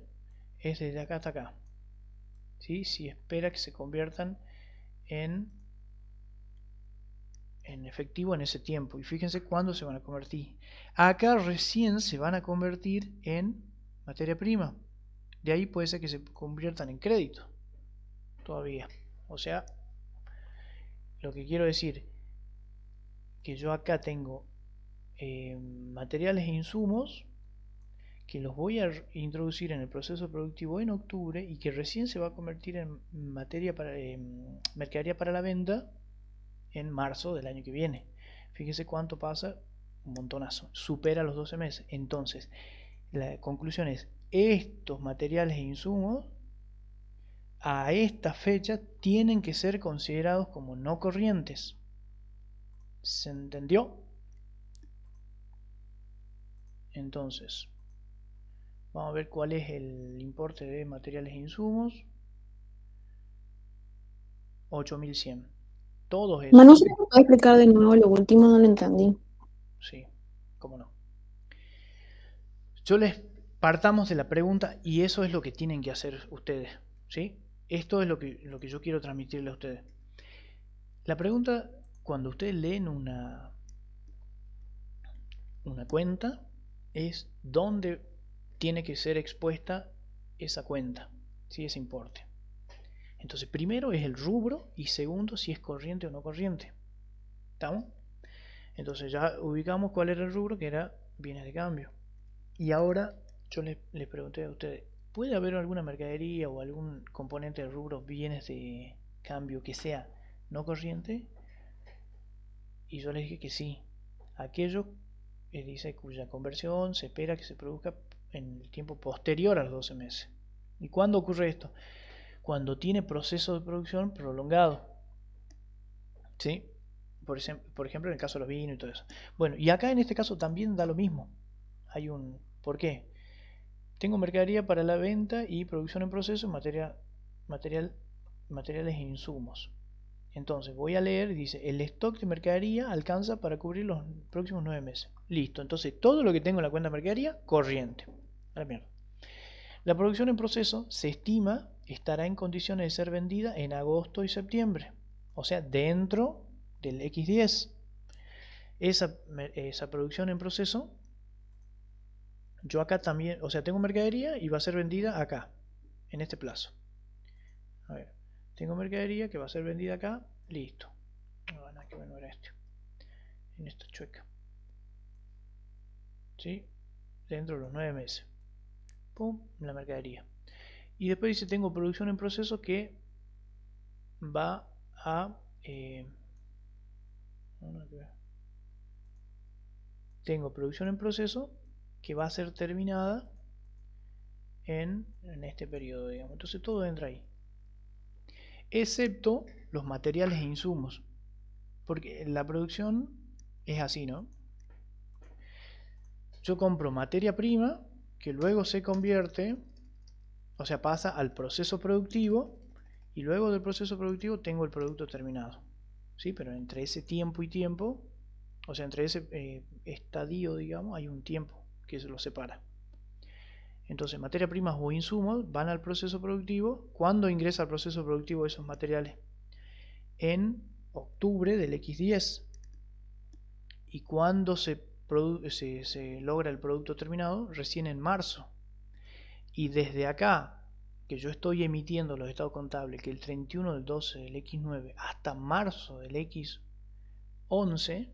es desde acá hasta acá. ¿Sí? Si espera que se conviertan en efectivo en ese tiempo. Y fíjense cuándo se van a convertir. Acá recién se van a convertir en materia prima. De ahí puede ser que se conviertan en crédito todavía. O sea, lo que quiero decir, que yo acá tengo materiales e insumos que los voy a introducir en el proceso productivo en octubre y que recién se va a convertir en mercadería para la venta en marzo del año que viene. Fíjese cuánto pasa, un montonazo, supera los 12 meses. Entonces, la conclusión es, estos materiales e insumos a esta fecha tienen que ser considerados como no corrientes. ¿Se entendió? Entonces, vamos a ver cuál es el importe de materiales e insumos. 8100. Todos esos. Manu, ¿se me puede explicar de nuevo lo último? No lo entendí. Sí, cómo no. Yo les partamos de la pregunta y eso es lo que tienen que hacer ustedes, ¿sí? Esto es lo que yo quiero transmitirle a ustedes. La pregunta, cuando ustedes leen una cuenta, es dónde tiene que ser expuesta esa cuenta, ¿sí? Ese importe. Entonces, primero es el rubro y segundo si es corriente o no corriente. ¿Estamos? Entonces ya ubicamos cuál era el rubro, que era bienes de cambio. Y ahora yo les pregunté a ustedes, ¿puede haber alguna mercadería o algún componente del rubro bienes de cambio que sea no corriente? Y yo les dije que sí. Aquello dice cuya conversión se espera que se produzca en el tiempo posterior a los 12 meses. ¿Y cuándo ocurre esto? cuando tiene proceso de producción prolongado. ¿Sí? Por ejemplo, en el caso de los vinos y todo eso. Bueno, y acá en este caso también da lo mismo. Hay un... ¿Por qué? Tengo mercadería para la venta y producción en proceso, materiales e insumos. Entonces voy a leer y dice, el stock de mercadería alcanza para cubrir los próximos 9 meses. Listo, entonces todo lo que tengo en la cuenta de mercadería, corriente. A la mierda. La producción en proceso se estima estará en condiciones de ser vendida en agosto y septiembre. O sea, dentro del X10. Esa producción en proceso, yo acá también, o sea, tengo mercadería y va a ser vendida acá, en este plazo. A ver, tengo mercadería que va a ser vendida acá, listo. No, que bueno era este. En esta chueca. ¿Sí? Dentro de los 9 meses. Pum, la mercadería. Y después dice, tengo producción en proceso que va a... tengo producción en proceso que va a ser terminada en este periodo, digamos. Entonces todo entra ahí. Excepto los materiales e insumos. Porque la producción es así, ¿no? Yo compro materia prima que luego se convierte, o sea, pasa al proceso productivo y luego del proceso productivo tengo el producto terminado. ¿Sí? Pero entre ese tiempo y tiempo, o sea, entre ese estadio, digamos, hay un tiempo que se lo separa. Entonces, materias primas o insumos van al proceso productivo. ¿Cuándo ingresa al proceso productivo esos materiales? En octubre del X10. ¿Y cuándo se logra el producto terminado? Recién en marzo. Y desde acá, que yo estoy emitiendo los estados contables, que el 31 del 12 del X9 hasta marzo del X11,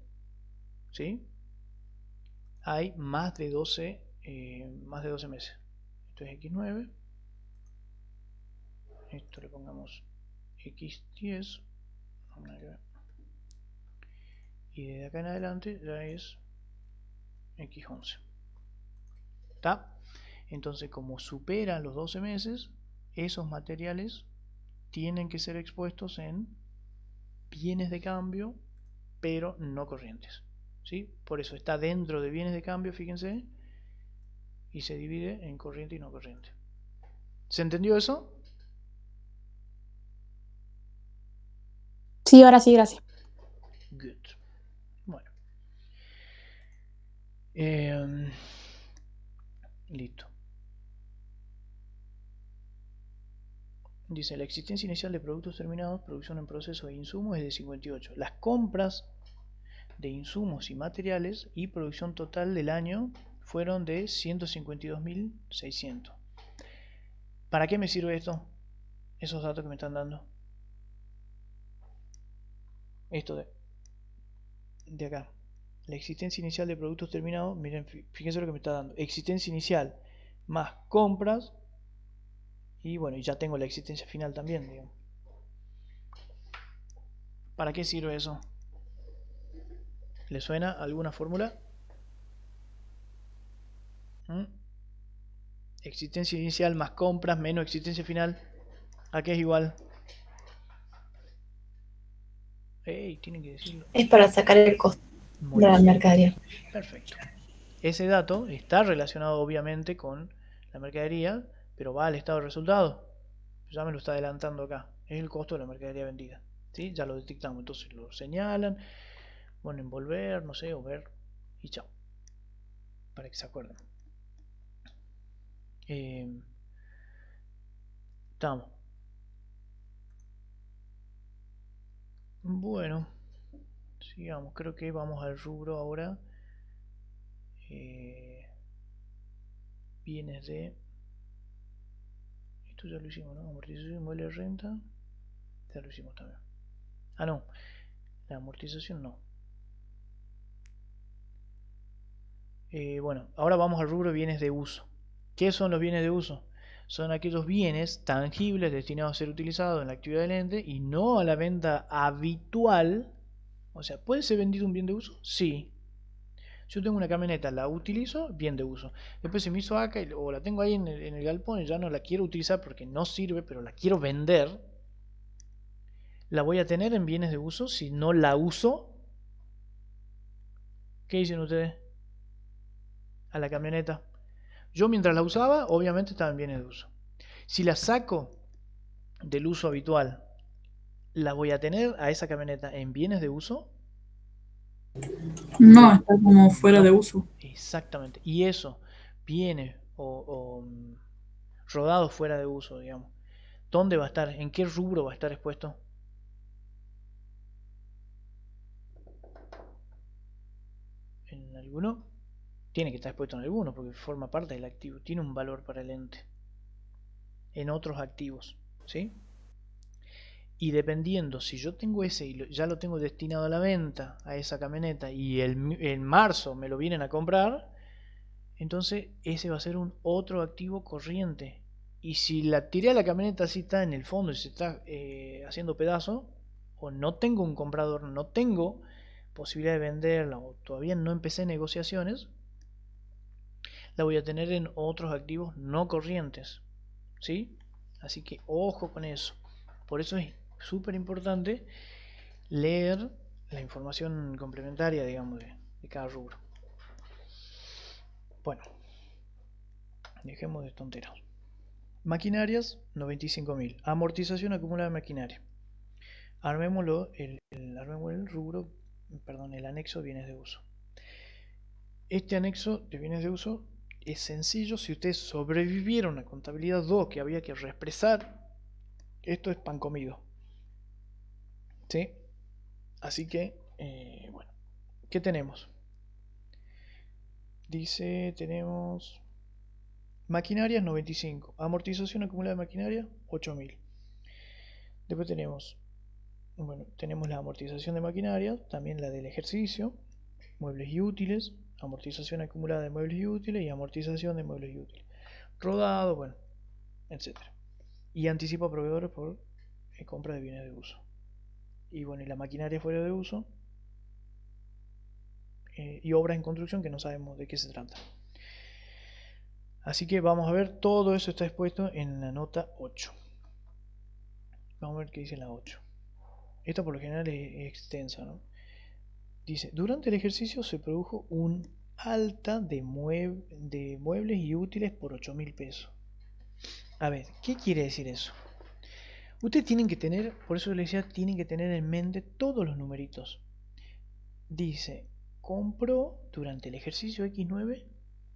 ¿sí? Hay más de 12 meses. Esto es X9. Esto le pongamos X10. Y desde acá en adelante ya es X11. ¿Está? Entonces, como superan los 12 meses, esos materiales tienen que ser expuestos en bienes de cambio, pero no corrientes. ¿Sí? Por eso está dentro de bienes de cambio, fíjense, y se divide en corriente y no corriente. ¿Se entendió eso? Sí, ahora sí, gracias. Good. Bueno. Listo. Dice, la existencia inicial de productos terminados, producción en proceso e insumos es de 58. Las compras de insumos y materiales y producción total del año fueron de 152.600. ¿Para qué me sirve esto? Esos datos que me están dando. Esto de acá. La existencia inicial de productos terminados, miren, fíjense lo que me está dando. Existencia inicial más compras. Y bueno, y ya tengo la existencia final también, digamos. ¿Para qué sirve eso? ¿Le suena alguna fórmula? Existencia inicial más compras menos existencia final. ¿A qué es igual? Tienen que decirlo. Es para sacar el costo de la mercadería. Perfecto. Ese dato está relacionado obviamente con la mercadería, pero va al estado de resultado. Ya me lo está adelantando acá. Es el costo de la mercadería vendida. ¿Sí? Ya lo detectamos. Entonces lo señalan. Bueno, envolver, no sé, o ver. Y chao. Para que se acuerden. Estamos. Bueno. Sigamos. Creo que vamos al rubro ahora. Bienes de... Esto ya lo hicimos, ¿no? Amortización, inmueble de renta. Ya lo hicimos también. Ah, no. La amortización no. Bueno, ahora vamos al rubro bienes de uso. ¿Qué son los bienes de uso? Son aquellos bienes tangibles destinados a ser utilizados en la actividad del ente y no a la venta habitual. O sea, ¿puede ser vendido un bien de uso? Sí. Yo tengo una camioneta, la utilizo, bien de uso. Después se me hizo acá o la tengo ahí en el galpón y ya no la quiero utilizar porque no sirve, pero la quiero vender. La voy a tener en bienes de uso. Si no la uso, ¿qué dicen ustedes? A la camioneta. Yo mientras la usaba, obviamente estaba en bienes de uso. Si la saco del uso habitual, ¿la voy a tener a esa camioneta en bienes de uso? No, está como fuera de No, uso. exactamente. Y eso viene rodado fuera de uso, digamos. ¿Dónde va a estar? ¿En qué rubro va a estar expuesto? ¿En alguno? Tiene que estar expuesto en alguno porque forma parte del activo. Tiene un valor para el ente. En otros activos, ¿sí? Y dependiendo, si yo tengo ese y ya lo tengo destinado a la venta, a esa camioneta, y en marzo me lo vienen a comprar, entonces ese va a ser un otro activo corriente. Y si la tiré a la camioneta así está en el fondo y se está haciendo pedazo, o no tengo un comprador, no tengo posibilidad de venderla, o todavía no empecé negociaciones, la voy a tener en otros activos no corrientes, ¿sí? Así que ojo con eso. Por eso es súper importante leer la información complementaria, digamos, de cada rubro. Bueno, dejemos de tonteras. Maquinarias, 95.000. Amortización acumulada de maquinaria. Armémoslo, armémoslo el rubro, perdón, el anexo de bienes de uso. Este anexo de bienes de uso es sencillo. Si ustedes sobrevivieron a contabilidad 2 que había que reexpresar, esto es pan comido, ¿sí? Así que, bueno, ¿qué tenemos? Dice, tenemos maquinarias 95, amortización acumulada de maquinaria 8.000. Después tenemos, bueno, tenemos la amortización de maquinaria, también la del ejercicio, muebles y útiles, amortización acumulada de muebles y útiles y amortización de muebles y útiles. Rodado, bueno, etcétera. Y anticipo a proveedores por compra de bienes de uso. Y bueno, y la maquinaria fuera de uso y obras en construcción que no sabemos de qué se trata. Así que vamos a ver, todo eso está expuesto en la nota 8. Vamos a ver qué dice la 8. Esta por lo general es extensa, ¿no? Dice, durante el ejercicio se produjo un alta de muebles y útiles por 8.000 pesos. A ver, ¿qué quiere decir eso? Ustedes tienen que tener, por eso les decía, tienen que tener en mente todos los numeritos. Dice, compró durante el ejercicio X9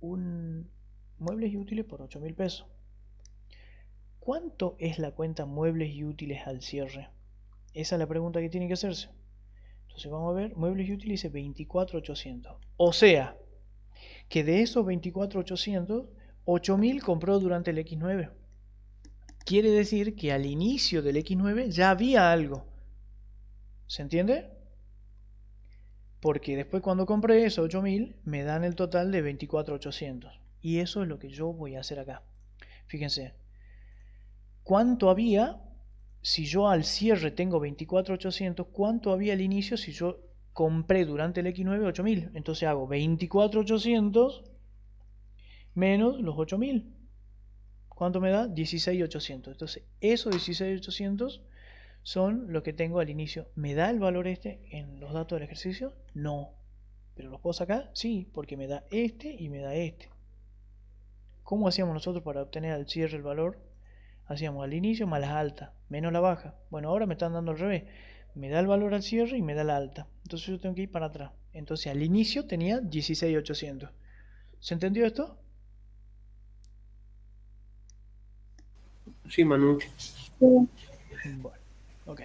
un muebles y útiles por 8.000 pesos. ¿Cuánto es la cuenta muebles y útiles al cierre? Esa es la pregunta que tiene que hacerse. Entonces vamos a ver, muebles y útiles dice 24.800. O sea, que de esos 24.800, 8.000 compró durante el X9. Quiere decir que al inicio del X9 ya había algo. ¿Se entiende? Porque después cuando compré esos 8.000 me dan el total de 24.800. Y eso es lo que yo voy a hacer acá. Fíjense. ¿Cuánto había si yo al cierre tengo 24.800? ¿Cuánto había al inicio si yo compré durante el X9 8.000? Entonces hago 24.800 menos los 8.000. ¿Cuánto me da? 16.800. Entonces esos 16.800 son los que tengo al inicio. ¿Me da el valor este en los datos del ejercicio? No. ¿Pero los puedo sacar? Sí, porque me da este y me da este. ¿Cómo hacíamos nosotros para obtener al cierre el valor? Hacíamos al inicio más la alta, menos la baja. Bueno, ahora me están dando al revés. Me da el valor al cierre y me da la alta. Entonces yo tengo que ir para atrás. Entonces al inicio tenía 16.800. ¿Se entendió esto? Sí, Manu. Sí. Bueno, ok.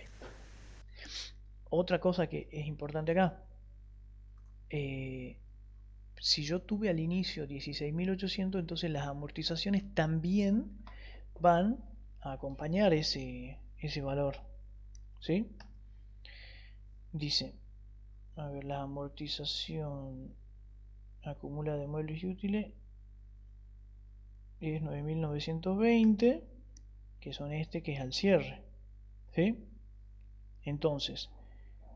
Otra cosa que es importante acá. Si yo tuve al inicio 16.800, entonces las amortizaciones también van a acompañar ese valor, ¿sí? Dice, a ver, la amortización acumulada de muebles y útiles es 9.920, que son que es al cierre, ¿sí? Entonces,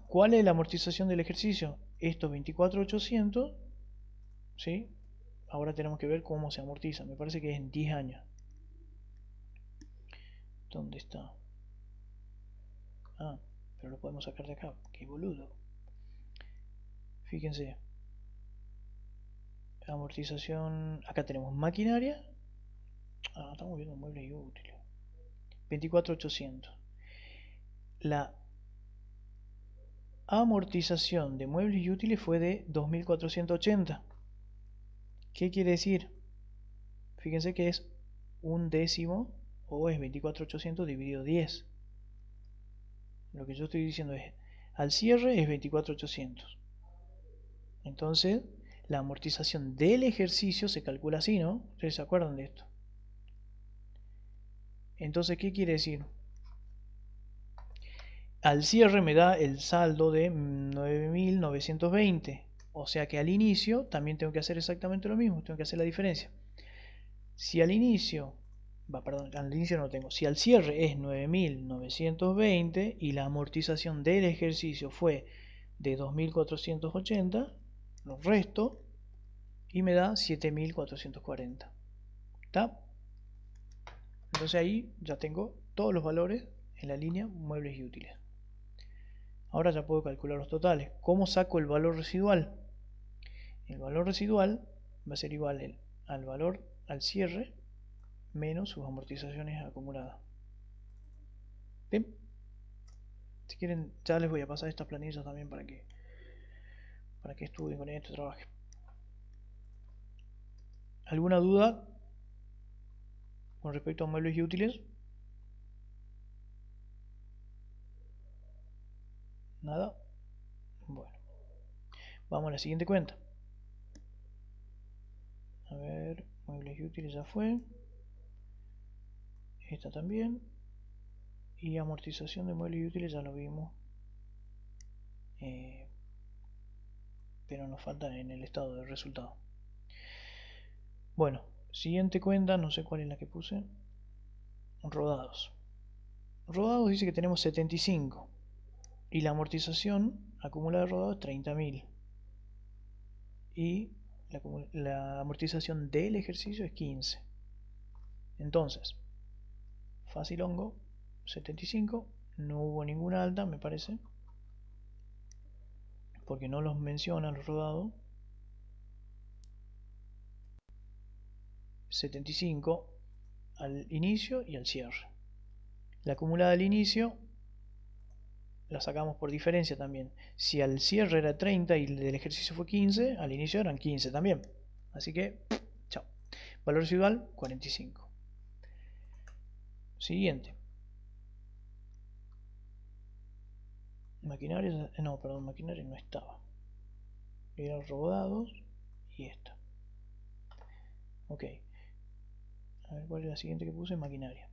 ¿cuál es la amortización del ejercicio? Estos 24.800 ¿sí? Ahora tenemos que ver cómo se amortiza. Me parece que es en 10 años. ¿Dónde está? Ah, pero lo podemos sacar de acá. Qué boludo. Fíjense. Amortización. Acá tenemos maquinaria. Ah, estamos viendo muebles y útiles. 24.800. La amortización de muebles y útiles fue de 2.480. ¿Qué quiere decir? Fíjense que es un décimo, o es 24.800 dividido 10. Lo que yo estoy diciendo es, al cierre es 24.800. Entonces, la amortización del ejercicio se calcula así, ¿no? ¿Ustedes se acuerdan de esto? Entonces, ¿qué quiere decir? Al cierre me da el saldo de 9.920. O sea que al inicio también tengo que hacer exactamente lo mismo, tengo que hacer la diferencia. Si al inicio, perdón, al inicio no lo tengo, si al cierre es 9.920 y la amortización del ejercicio fue de 2.480, lo resto y me da 7.440. ¿Está? Entonces ahí ya tengo todos los valores en la línea muebles y útiles. Ahora ya puedo calcular los totales. ¿Cómo saco el valor residual? El valor residual va a ser igual al valor al cierre menos sus amortizaciones acumuladas. Bien. Si quieren, ya les voy a pasar estas planillas también para que estudien con esto y trabajen. ¿Alguna duda con respecto a muebles y útiles? ¿Nada? Bueno, vamos a la siguiente cuenta. A ver, muebles y útiles ya fue. Esta también. Y amortización de muebles y útiles ya lo vimos. Pero nos falta en el estado de resultado. Bueno, siguiente cuenta, no sé cuál es la que puse. Rodados. Rodados dice que tenemos 75. Y la amortización acumulada de rodados es 30.000. Y la amortización del ejercicio es 15. Entonces, fácil hongo, 75. No hubo ninguna alta, me parece, porque no los menciona los rodados. 75 al inicio y al cierre. La acumulada al inicio la sacamos por diferencia también. Si al cierre era 30 y del ejercicio fue 15, al inicio eran 15 también. Así que, chao. Valor residual, 45. Siguiente. Maquinaria, no, perdón, maquinaria no estaba. Eran rodados y esta. Ok. A ver cuál es la siguiente que puse, maquinaria.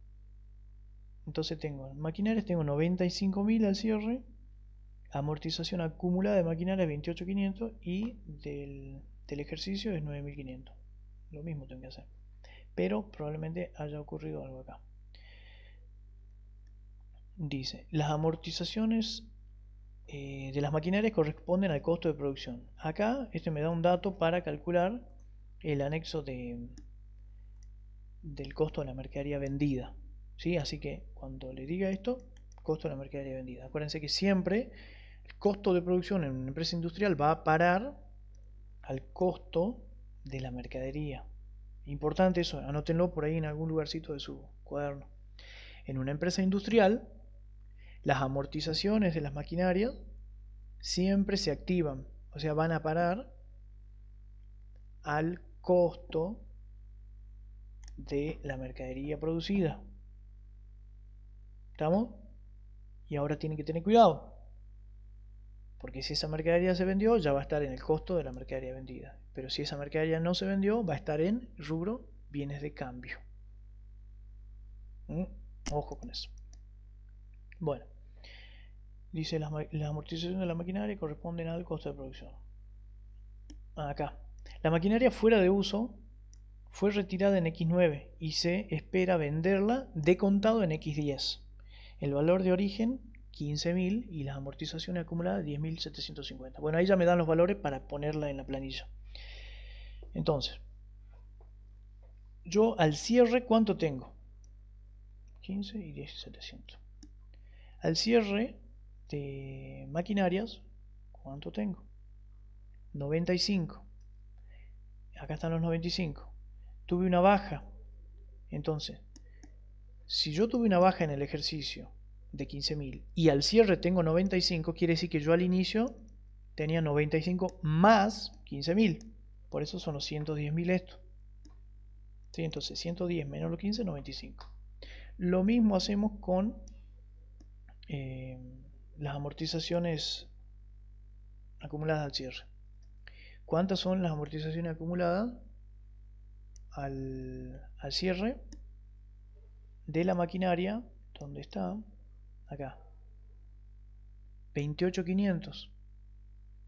Entonces tengo maquinarias, tengo 95.000 al cierre, amortización acumulada de maquinaria 28.500 y del ejercicio es 9.500. Lo mismo tengo que hacer, pero probablemente haya ocurrido algo acá. Dice, las amortizaciones de las maquinarias corresponden al costo de producción. Acá este me da un dato para calcular el anexo del costo de la mercadería vendida. ¿Sí? Así que cuando le diga esto, costo de la mercadería vendida. Acuérdense que siempre el costo de producción en una empresa industrial va a parar al costo de la mercadería. Importante eso, anótenlo por ahí en algún lugarcito de su cuaderno. En una empresa industrial, las amortizaciones de las maquinarias siempre se activan, o sea, van a parar al costo de la mercadería producida. ¿Estamos? Y ahora tienen que tener cuidado, porque si esa mercadería se vendió, ya va a estar en el costo de la mercadería vendida. Pero si esa mercadería no se vendió, va a estar en rubro bienes de cambio. Ojo con eso. Bueno, dice las amortizaciones de la maquinaria corresponden al costo de producción. Acá, la maquinaria fuera de uso fue retirada en X9 y se espera venderla de contado en X10. El valor de origen 15.000 y las amortizaciones acumuladas 10.750. Bueno, ahí ya me dan los valores para ponerla en la planilla. Entonces, yo al cierre, ¿cuánto tengo? 15 y 10.700. Al cierre de maquinarias, ¿cuánto tengo? 95. Acá están los 95. Tuve una baja. Entonces, si yo tuve una baja en el ejercicio de 15.000 y al cierre tengo 95, quiere decir que yo al inicio tenía 95 más 15.000. Por eso son los 110.000 esto. ¿Sí? Entonces 110 menos los 15, 95. Lo mismo hacemos con las amortizaciones acumuladas al cierre. ¿Cuántas son las amortizaciones acumuladas al cierre de la maquinaria? ¿Dónde está? Acá. 28.500.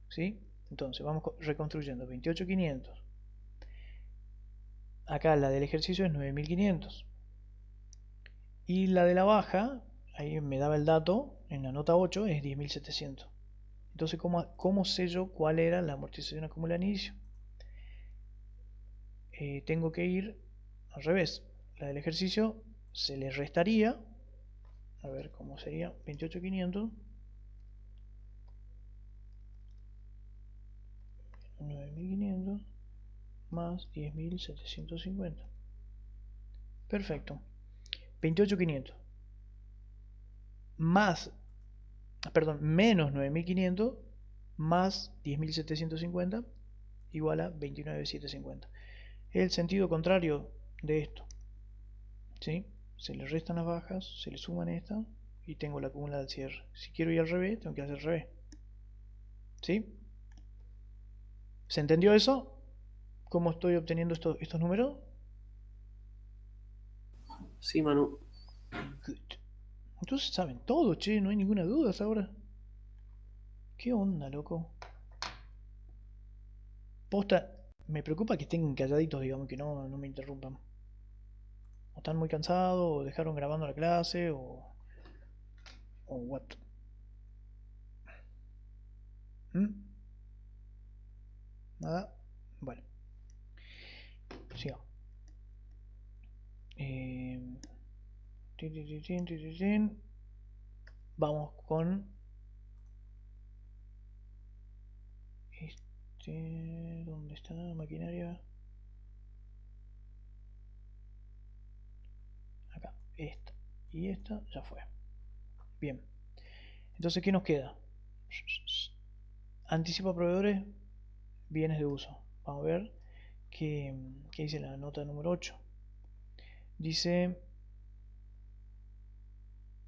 ¿Sí? Entonces vamos reconstruyendo. 28.500. Acá la del ejercicio es 9.500. Y la de la baja, ahí me daba el dato, en la nota 8 es 10.700. Entonces, ¿cómo sé yo cuál era la amortización acumulada al inicio? Tengo que ir al revés. La del ejercicio se le restaría, a ver cómo sería, 28.500 9.500 más 10.750. Perfecto. 28.500 más, perdón, menos 9.500 más 10.750 igual a 29.750. Es el sentido contrario de esto. ¿Sí? Se le restan las bajas, se le suman estas y tengo la acumulada al cierre. Si quiero ir al revés, tengo que hacer al revés. ¿Sí? ¿Se entendió eso? ¿Cómo estoy obteniendo estos números? Sí, Manu. Good. Entonces saben todo, che, no hay ninguna duda hasta ahora. ¿Qué onda, loco? Posta, me preocupa que estén calladitos, digamos, que no me interrumpan. O están muy cansados, o dejaron grabando la clase, o what. Nada. Bueno. Sigamos. Vamos con ¿dónde está la maquinaria? Acá, esta y esta ya fue. Bien. Entonces, ¿qué nos queda? Anticipo a proveedores, bienes de uso. Vamos a ver qué dice la nota número 8. Dice,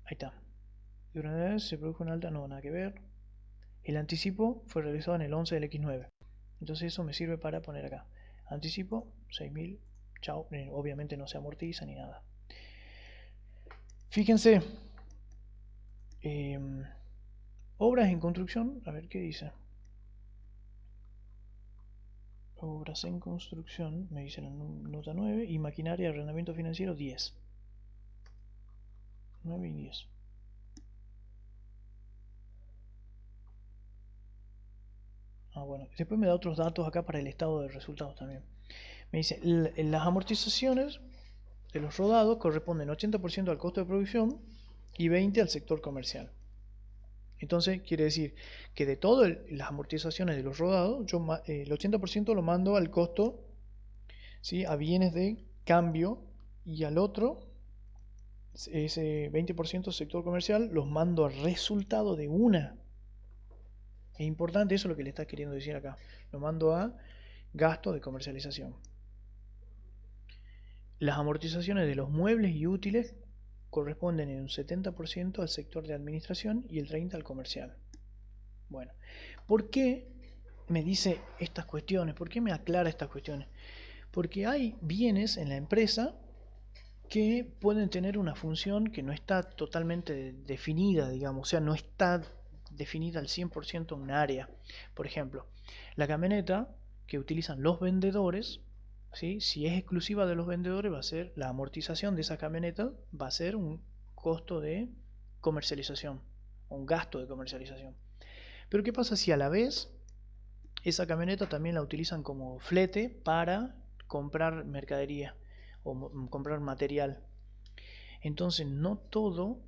ahí está. Durante la vez se produjo una alta, no, nada que ver. El anticipo fue realizado en el 11 del X9. Entonces eso me sirve para poner acá. Anticipo, 6.000, chao. Obviamente no se amortiza ni nada. Fíjense. Obras en construcción, a ver qué dice. Obras en construcción, me dice la nota 9. Y maquinaria de arrendamiento financiero, 10. 9 y 10. Bueno, después me da otros datos acá para el estado de resultados también. Me dice, las amortizaciones de los rodados corresponden 80% al costo de producción y 20% al sector comercial. Entonces quiere decir que de todas las amortizaciones de los rodados, yo el 80% lo mando al costo, ¿sí? A bienes de cambio, y al otro, ese 20% sector comercial, los mando al resultado de una. Es importante, eso es lo que le está queriendo decir acá. Lo mando a gasto de comercialización. Las amortizaciones de los muebles y útiles corresponden en un 70% al sector de administración y el 30% al comercial. Bueno, ¿por qué me dice estas cuestiones? ¿Por qué me aclara estas cuestiones? Porque hay bienes en la empresa que pueden tener una función que no está totalmente definida, digamos, o sea, no está definida al 100% un área. Por ejemplo, la camioneta que utilizan los vendedores, ¿sí? Si es exclusiva de los vendedores, va a ser la amortización de esa camioneta, va a ser un costo de comercialización, un gasto de comercialización. Pero ¿qué pasa si a la vez esa camioneta también la utilizan como flete para comprar mercadería o comprar material. Entonces no todo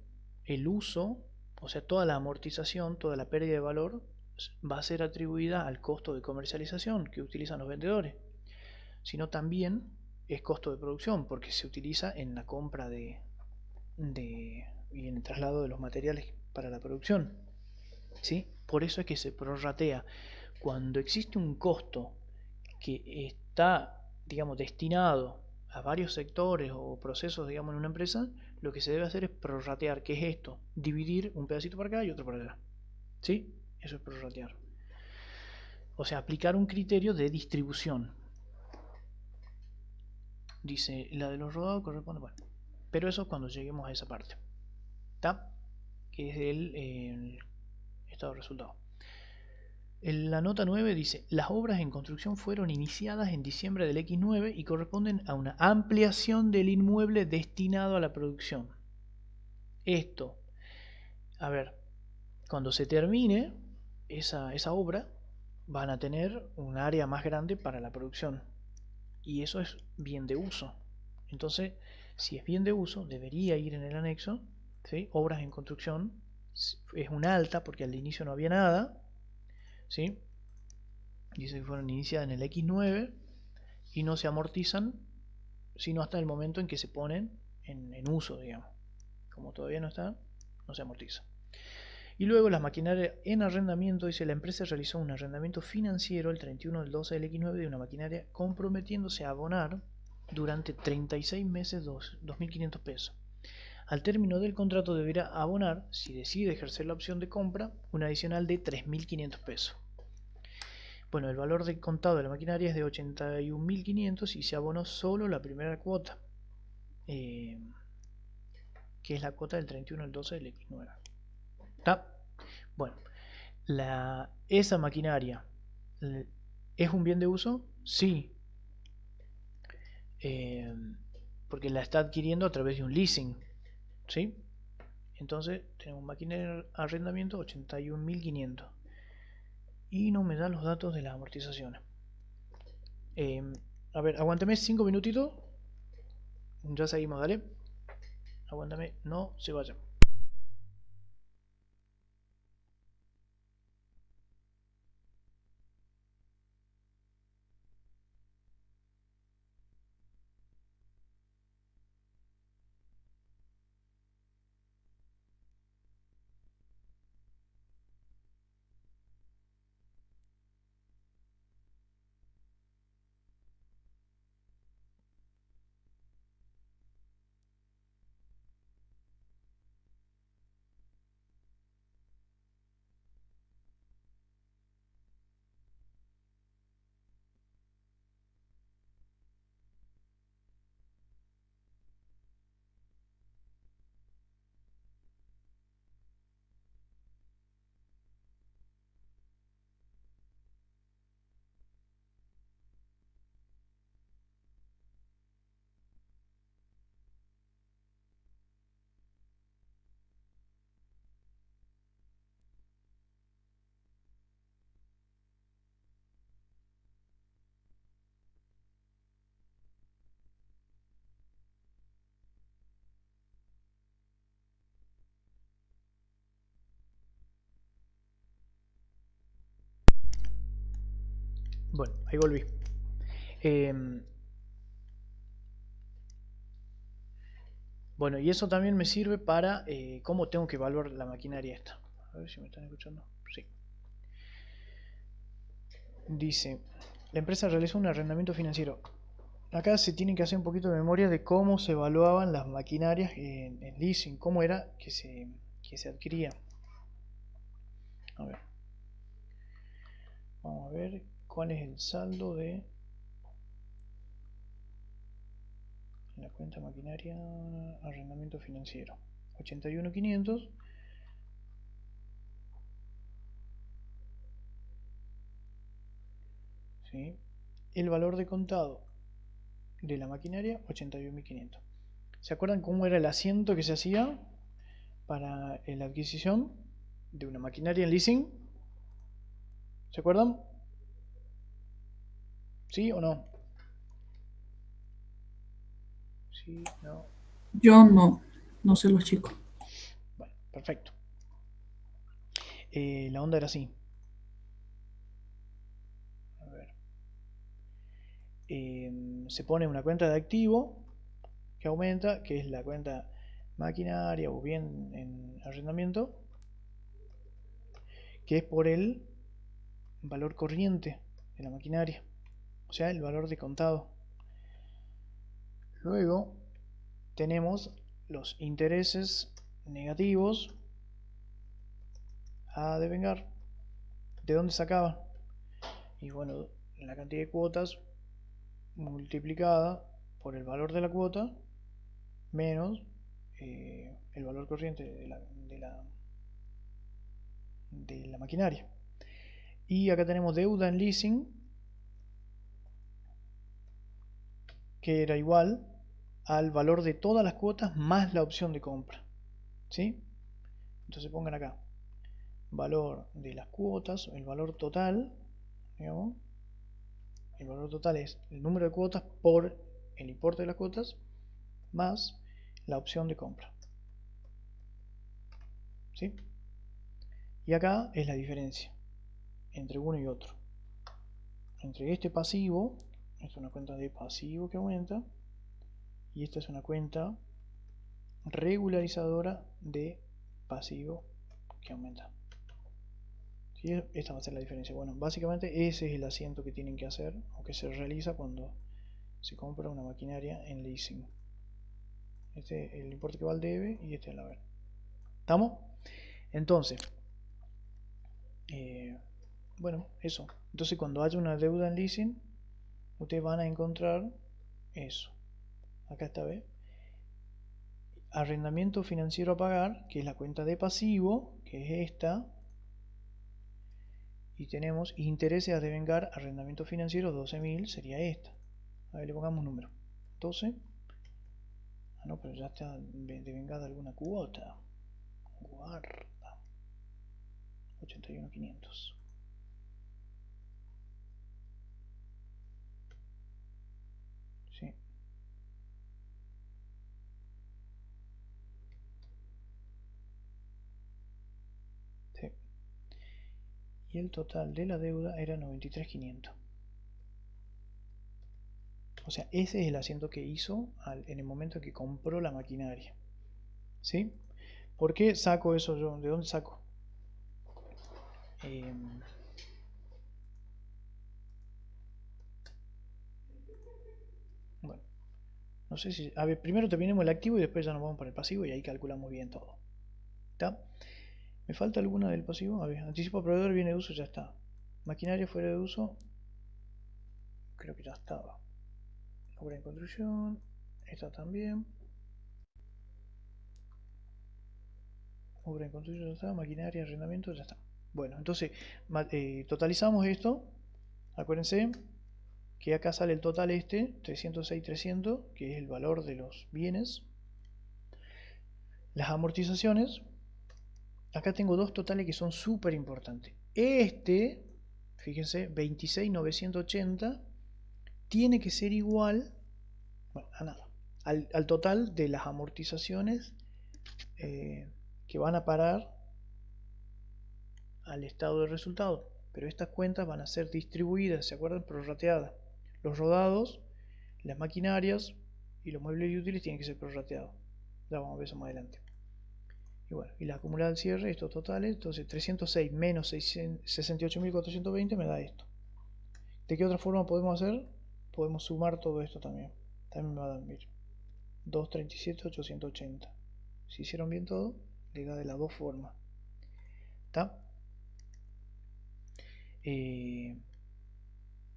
el uso, o sea, toda la amortización, toda la pérdida de valor va a ser atribuida al costo de comercialización que utilizan los vendedores, sino también es costo de producción porque se utiliza en la compra y en el traslado de los materiales para la producción, ¿sí? Por eso es que se prorratea. Cuando existe un costo que está, digamos, destinado a varios sectores o procesos, digamos, en una empresa, lo que se debe hacer es prorratear. ¿Qué es esto? Dividir un pedacito para acá y otro para allá. ¿Sí? Eso es prorratear. O sea, aplicar un criterio de distribución. Dice, la de los rodados corresponde, bueno, pero eso cuando lleguemos a esa parte. ¿Está? Que es el estado de resultado. En la nota 9 dice, las obras en construcción fueron iniciadas en diciembre del X9 y corresponden a una ampliación del inmueble destinado a la producción. Esto, a ver, cuando se termine esa obra, van a tener un área más grande para la producción. Y eso es bien de uso. Entonces, si es bien de uso, debería ir en el anexo, ¿sí? Obras en construcción, es una alta porque al inicio no había nada, ¿sí? Dice que fueron iniciadas en el X9 y no se amortizan sino hasta el momento en que se ponen en uso, digamos. Como todavía no está, no se amortiza. Y luego las maquinarias en arrendamiento, dice, la empresa realizó un arrendamiento financiero el 31 del 12 del X9 de una maquinaria comprometiéndose a abonar durante 36 meses 2.500 pesos. Al término del contrato deberá abonar, si decide ejercer la opción de compra, un adicional de 3.500 pesos. Bueno, el valor de contado de la maquinaria es de 81.500 y se abonó solo la primera cuota, que es la cuota del 31 del 12 del X9. ¿Está? Bueno, esa maquinaria ¿es un bien de uso? Sí. Porque la está adquiriendo a través de un leasing, ¿sí? Entonces tenemos maquinaria de arrendamiento 81.500 y no me da los datos de las amortizaciones. A ver, aguántame 5 minutitos. Ya seguimos, dale. Aguántame, no se vaya. Bueno, ahí volví. Bueno, y eso también me sirve para cómo tengo que evaluar la maquinaria esta. A ver si me están escuchando. Sí. Dice, la empresa realizó un arrendamiento financiero. Acá se tiene que hacer un poquito de memoria de cómo se evaluaban las maquinarias en leasing, cómo era que se adquiría. A ver. Vamos a ver cuál es el saldo de la cuenta maquinaria arrendamiento financiero. 81.500. ¿Sí? El valor de contado de la maquinaria 81.500. ¿Se acuerdan cómo era el asiento que se hacía para la adquisición de una maquinaria en leasing? ¿Se acuerdan? ¿Sí o no? Sí, no. Yo no. No sé los chicos. Bueno, perfecto. La onda era así. A ver. Se pone una cuenta de activo que aumenta, que es la cuenta maquinaria o bien en arrendamiento, que es por el valor corriente de la maquinaria, o sea, el valor de contado. Luego tenemos los intereses negativos a devengar. ¿De dónde sacaban? Y bueno, la cantidad de cuotas multiplicada por el valor de la cuota menos el valor corriente de la maquinaria. Y acá tenemos deuda en leasing, que era igual al valor de todas las cuotas más la opción de compra. ¿Sí? Entonces pongan acá valor de las cuotas, el valor total, digamos. El valor total es el número de cuotas por el importe de las cuotas más la opción de compra. ¿Sí? Y acá es la diferencia entre uno y otro. Entre este pasivo, esta es una cuenta de pasivo que aumenta, y esta es una cuenta regularizadora de pasivo que aumenta. ¿Sí? Esta va a ser la diferencia. Bueno, básicamente ese es el asiento que tienen que hacer o que se realiza cuando se compra una maquinaria en leasing. Este es el importe que va al debe y este es el haber. ¿Estamos? Entonces, bueno, eso. Entonces cuando haya una deuda en leasing, ustedes van a encontrar eso. Acá está, ¿ves? Arrendamiento financiero a pagar, que es la cuenta de pasivo, que es esta. Y tenemos intereses a devengar, arrendamiento financiero 12.000, sería esta. A ver, le pongamos número. 12. Ah, no, pero ya está devengada alguna cuota. Guarda. 81.500. Sí. Sí. Y el total de la deuda era 93.500. O sea, ese es el asiento que hizo en el momento que compró la maquinaria. ¿Sí? ¿Por qué saco eso yo? ¿De dónde saco? Bueno, no sé si... A ver, primero terminemos el activo y después ya nos vamos para el pasivo y ahí calculamos bien todo. ¿Está? ¿Me falta alguna del pasivo? A ver, anticipo a proveedor, viene de uso, ya está. Maquinaria fuera de uso, creo que ya estaba. Obra en construcción, esta también. Obra en construcción ya está, maquinaria, arrendamiento, ya está. Bueno, entonces totalizamos esto. Acuérdense que acá sale el total 306.300, que es el valor de los bienes. Las amortizaciones. Acá tengo dos totales que son súper importantes. Fíjense, 26.980 tiene que ser igual, bueno, a nada, al total de las amortizaciones que van a parar al estado de resultado. Pero estas cuentas van a ser distribuidas, ¿se acuerdan? Prorrateadas. Los rodados, las maquinarias y los muebles y útiles tienen que ser prorrateados. Ya vamos a ver eso más adelante. Y bueno, y la acumulada al cierre, estos totales, entonces 306 menos 68.420 me da esto. ¿De qué otra forma podemos hacer? Podemos sumar todo esto también. También me va a dar, miren, 237.880. Si hicieron bien todo, le da de las dos formas. ¿Está?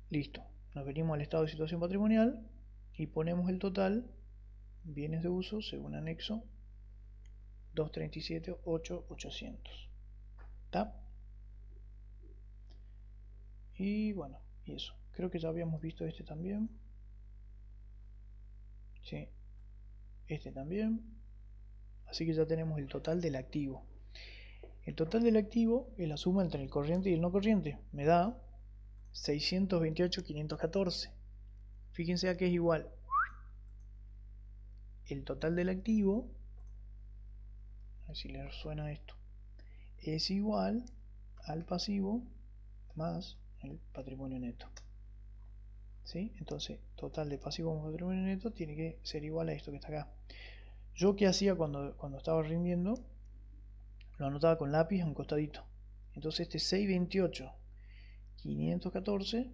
Listo. Nos venimos al estado de situación patrimonial y ponemos el total, bienes de uso, según anexo, 237.800. ¿Está? Y bueno, y eso. Creo que ya habíamos visto este también. Sí. Este también. Así que ya tenemos el total del activo. El total del activo es la suma entre el corriente y el no corriente. Me da 628.514. Fíjense a que es igual el total del activo, a ver si les suena esto, es igual al pasivo más el patrimonio neto. ¿Sí? Entonces, total de pasivo más patrimonio neto tiene que ser igual a esto que está acá. Yo qué hacía cuando estaba rindiendo, lo anotaba con lápiz a un costadito. Entonces este 628.514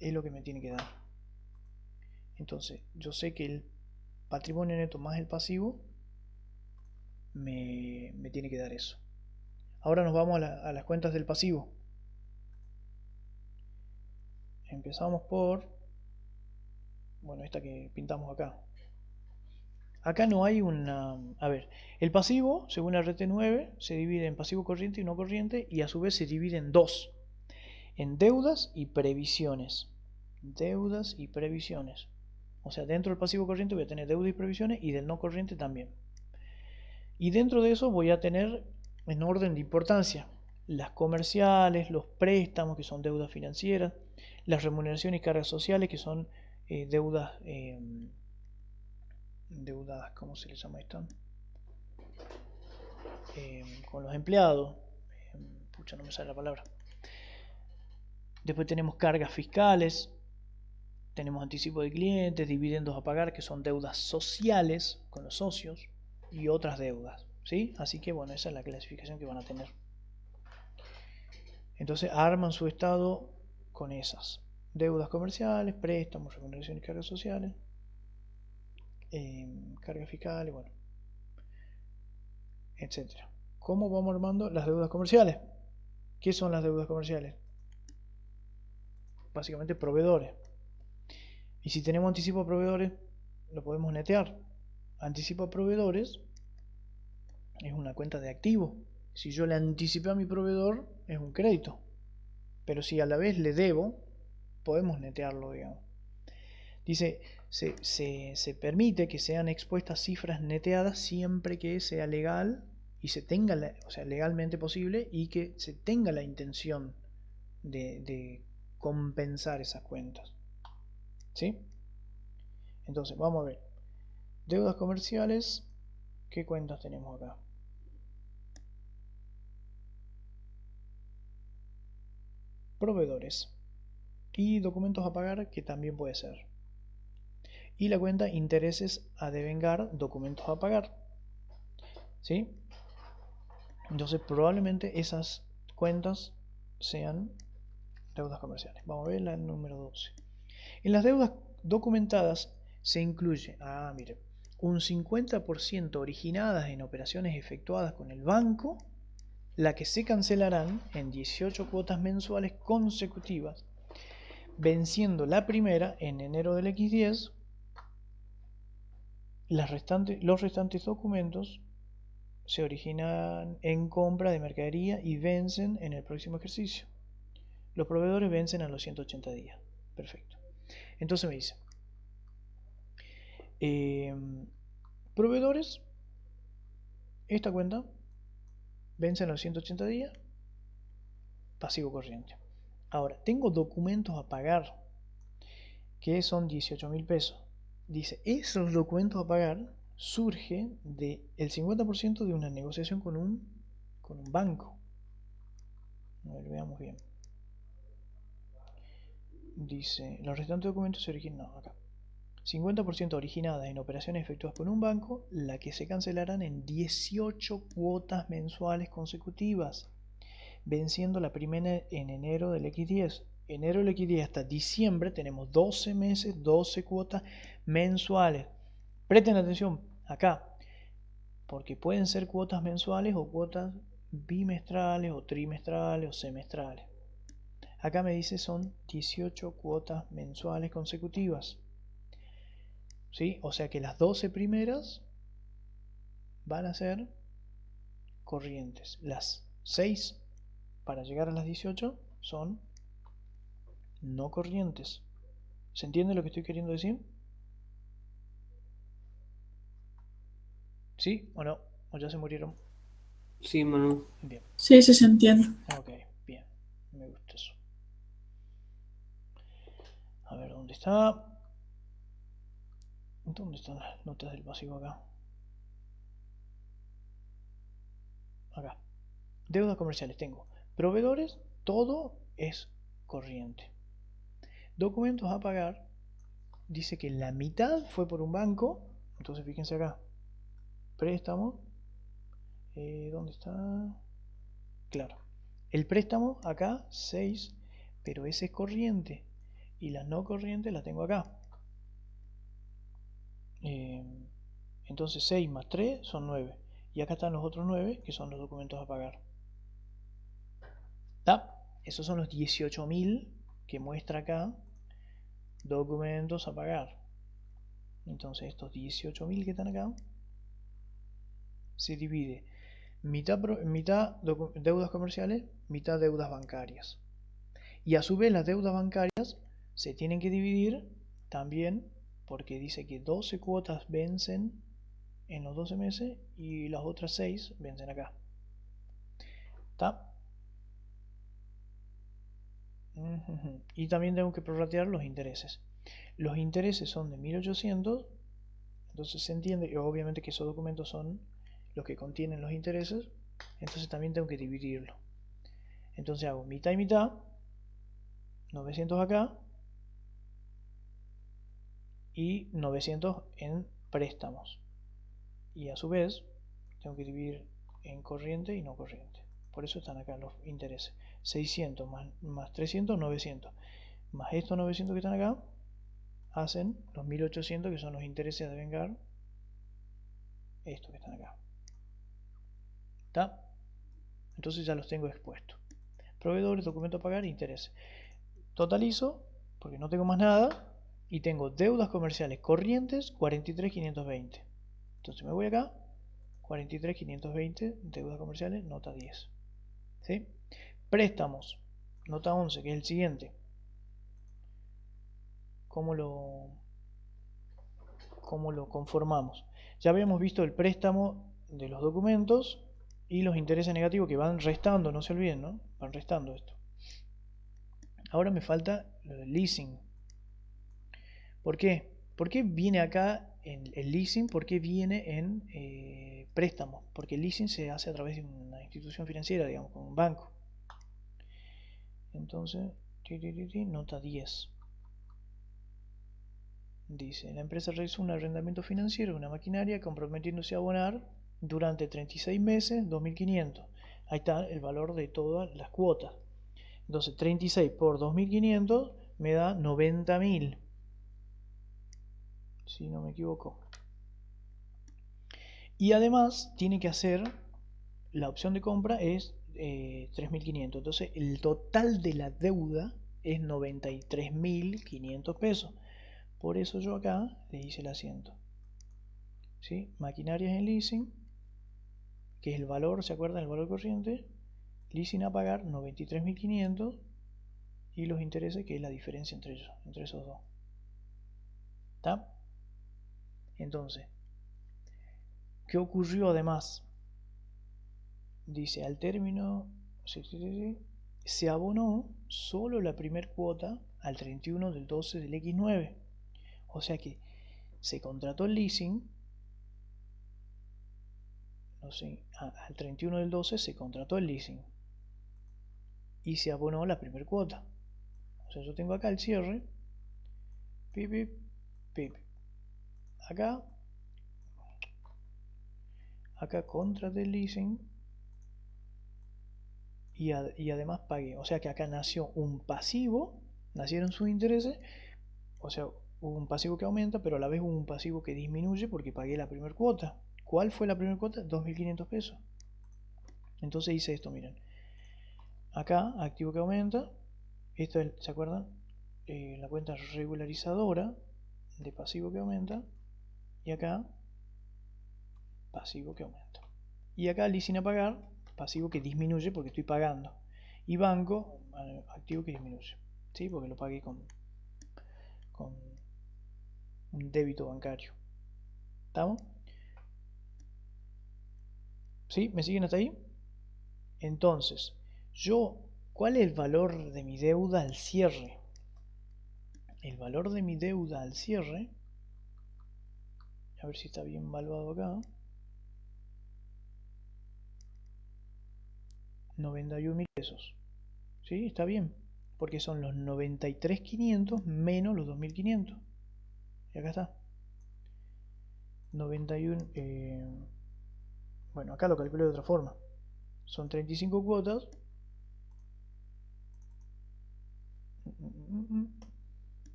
es lo que me tiene que dar. Entonces yo sé que el patrimonio neto más el pasivo me tiene que dar eso. Ahora nos vamos a las cuentas del pasivo. Empezamos por, bueno, esta que pintamos acá. Acá no hay una... A ver, el pasivo, según el RT9, se divide en pasivo corriente y no corriente, y a su vez se divide en dos. En deudas y previsiones. Deudas y previsiones. O sea, dentro del pasivo corriente voy a tener deudas y previsiones, y del no corriente también. Y dentro de eso voy a tener, en orden de importancia, las comerciales, los préstamos, que son deudas financieras, las remuneraciones y cargas sociales, que son deudas... deudas, ¿cómo se le llama esto? Con los empleados. Pucha, no me sale la palabra. Después tenemos cargas fiscales, tenemos anticipo de clientes, dividendos a pagar, que son deudas sociales con los socios, y otras deudas, ¿sí? Así que bueno, esa es la clasificación que van a tener. Entonces arman su estado con esas deudas comerciales, préstamos, remuneraciones y cargas sociales, cargas fiscales, bueno, etcétera. ¿Cómo vamos armando las deudas comerciales? ¿Qué son las deudas comerciales? Básicamente proveedores. Y si tenemos anticipo a proveedores, lo podemos netear. Anticipo a proveedores es una cuenta de activo. Si yo le anticipé a mi proveedor, es un crédito. Pero si a la vez le debo, podemos netearlo, digamos. Dice, se permite que sean expuestas cifras neteadas siempre que sea legal y se tenga, o sea, legalmente posible, y que se tenga la intención de compensar esas cuentas. ¿Sí? Entonces, vamos a ver. Deudas comerciales. ¿Qué cuentas tenemos acá? Proveedores. Y documentos a pagar, que también puede ser. Y la cuenta intereses a devengar, documentos a pagar. ¿Sí? Entonces, probablemente esas cuentas sean deudas comerciales. Vamos a ver la número 12. En las deudas documentadas se incluye, mire, un 50% originadas en operaciones efectuadas con el banco, la que se cancelarán en 18 cuotas mensuales consecutivas, venciendo la primera en enero del X10. Los restantes documentos se originan en compra de mercadería y vencen en el próximo ejercicio. Los proveedores vencen a los 180 días. Perfecto. Entonces me dice, proveedores, esta cuenta vence a los 180 días, pasivo corriente. Ahora, tengo documentos a pagar, que son 18.000 pesos. Dice, esos documentos a pagar surgen del 50% de una negociación con un banco. A ver, veamos bien. Dice, los restantes documentos se originan, no, acá. 50% originadas en operaciones efectuadas por un banco, la que se cancelarán en 18 cuotas mensuales consecutivas, venciendo la primera en enero del X10. Enero del X10 hasta diciembre tenemos 12 meses, 12 cuotas mensuales. Presten atención acá, porque pueden ser cuotas mensuales o cuotas bimestrales o trimestrales o semestrales. Acá me dice son 18 cuotas mensuales consecutivas. ¿Sí? O sea que las 12 primeras van a ser corrientes. Las 6 para llegar a las 18 son no corrientes. ¿Se entiende lo que estoy queriendo decir? ¿Sí o no? ¿O ya se murieron? Sí, Manu. Bien. Sí, sí se entiende. Ok, bien. Me gusta eso. A ver, ¿dónde está? ¿Dónde están las notas del pasivo acá? Acá. Deudas comerciales tengo. Proveedores, todo es corriente. Documentos a pagar. Dice que la mitad fue por un banco. Entonces fíjense acá. Préstamo. ¿Dónde está? Claro. El préstamo acá, 6. Pero ese es corriente. Y las no corrientes las tengo acá. Entonces 6 más 3 son 9. Y acá están los otros 9, que son los documentos a pagar. ¿Está? Esos son los 18.000 que muestra acá. Documentos a pagar. Entonces estos 18.000 que están acá se divide mitad deudas comerciales, mitad deudas bancarias. Y a su vez las deudas bancarias se tienen que dividir también, porque dice que 12 cuotas vencen en los 12 meses y las otras 6 vencen acá. ¿Está? Y también tengo que prorratear los intereses. Los intereses son de 1800, entonces se entiende que obviamente que esos documentos son los que contienen los intereses, entonces también tengo que dividirlo. Entonces hago mitad y mitad, 900 acá y 900 en préstamos. Y a su vez tengo que dividir en corriente y no corriente. Por eso están acá los intereses. 600 más 300, 900. Más estos 900 que están acá, hacen los 1800 que son los intereses a devengar. Estos que están acá. ¿Está? Entonces ya los tengo expuestos. Proveedores, documento a pagar, intereses. Totalizo, porque no tengo más nada. Y tengo deudas comerciales corrientes, 43.520. Entonces me voy acá. 43.520, deudas comerciales, nota 10. ¿Sí? Préstamos, nota 11, que es el siguiente. ¿Cómo lo conformamos? Ya habíamos visto el préstamo de los documentos y los intereses negativos que van restando, no se olviden, ¿no? Van restando esto. Ahora me falta el leasing. ¿Por qué? ¿Por qué viene acá en el leasing? ¿Por qué viene en préstamo? Porque el leasing se hace a través de una institución financiera, digamos, como un banco. Entonces, nota 10. Dice, la empresa realizó un arrendamiento financiero de una maquinaria comprometiéndose a abonar durante 36 meses 2.500. Ahí está el valor de todas las cuotas. Entonces 36 por 2.500 me da 90.000. Si no me equivoco. Y además tiene que hacer, la opción de compra es 3.500. Entonces el total de la deuda es 93.500 pesos. Por eso yo acá le hice el asiento. ¿Sí? Maquinarias en leasing, que es el valor, ¿se acuerdan? El valor corriente. Leasing a pagar 93.500 y los intereses, que es la diferencia entre ellos, entre esos dos. ¿Está? Entonces, ¿qué ocurrió además? Dice, al término se abonó solo la primer cuota al 31 del 12 del X9. O sea que se contrató el leasing, no sé, al 31 del 12 se contrató el leasing y se abonó la primer cuota. O sea, yo tengo acá el cierre, pip, pip, pip. Acá contraté el leasing y además pagué. O sea que acá nació un pasivo, nacieron sus intereses, o sea, hubo un pasivo que aumenta, pero a la vez hubo un pasivo que disminuye porque pagué la primera cuota. ¿Cuál fue la primera cuota? 2.500 pesos. Entonces hice esto, miren. Acá, activo que aumenta. Esto es, ¿se acuerdan? La cuenta regularizadora de pasivo que aumenta. Y acá, pasivo que aumenta. Y acá, leasing a pagar, pasivo que disminuye porque estoy pagando. Y banco, activo que disminuye. ¿Sí? Porque lo pagué con un débito bancario. ¿Estamos? ¿Sí? ¿Me siguen hasta ahí? Entonces, ¿cuál es el valor de mi deuda al cierre? el valor de mi deuda al cierre, a ver si está bien valuado acá, 91.000 pesos. ¿Sí? Está bien, porque son los 93.500 menos los 2.500. Y acá está. 91, bueno, acá lo calculo de otra forma. Son 35 cuotas.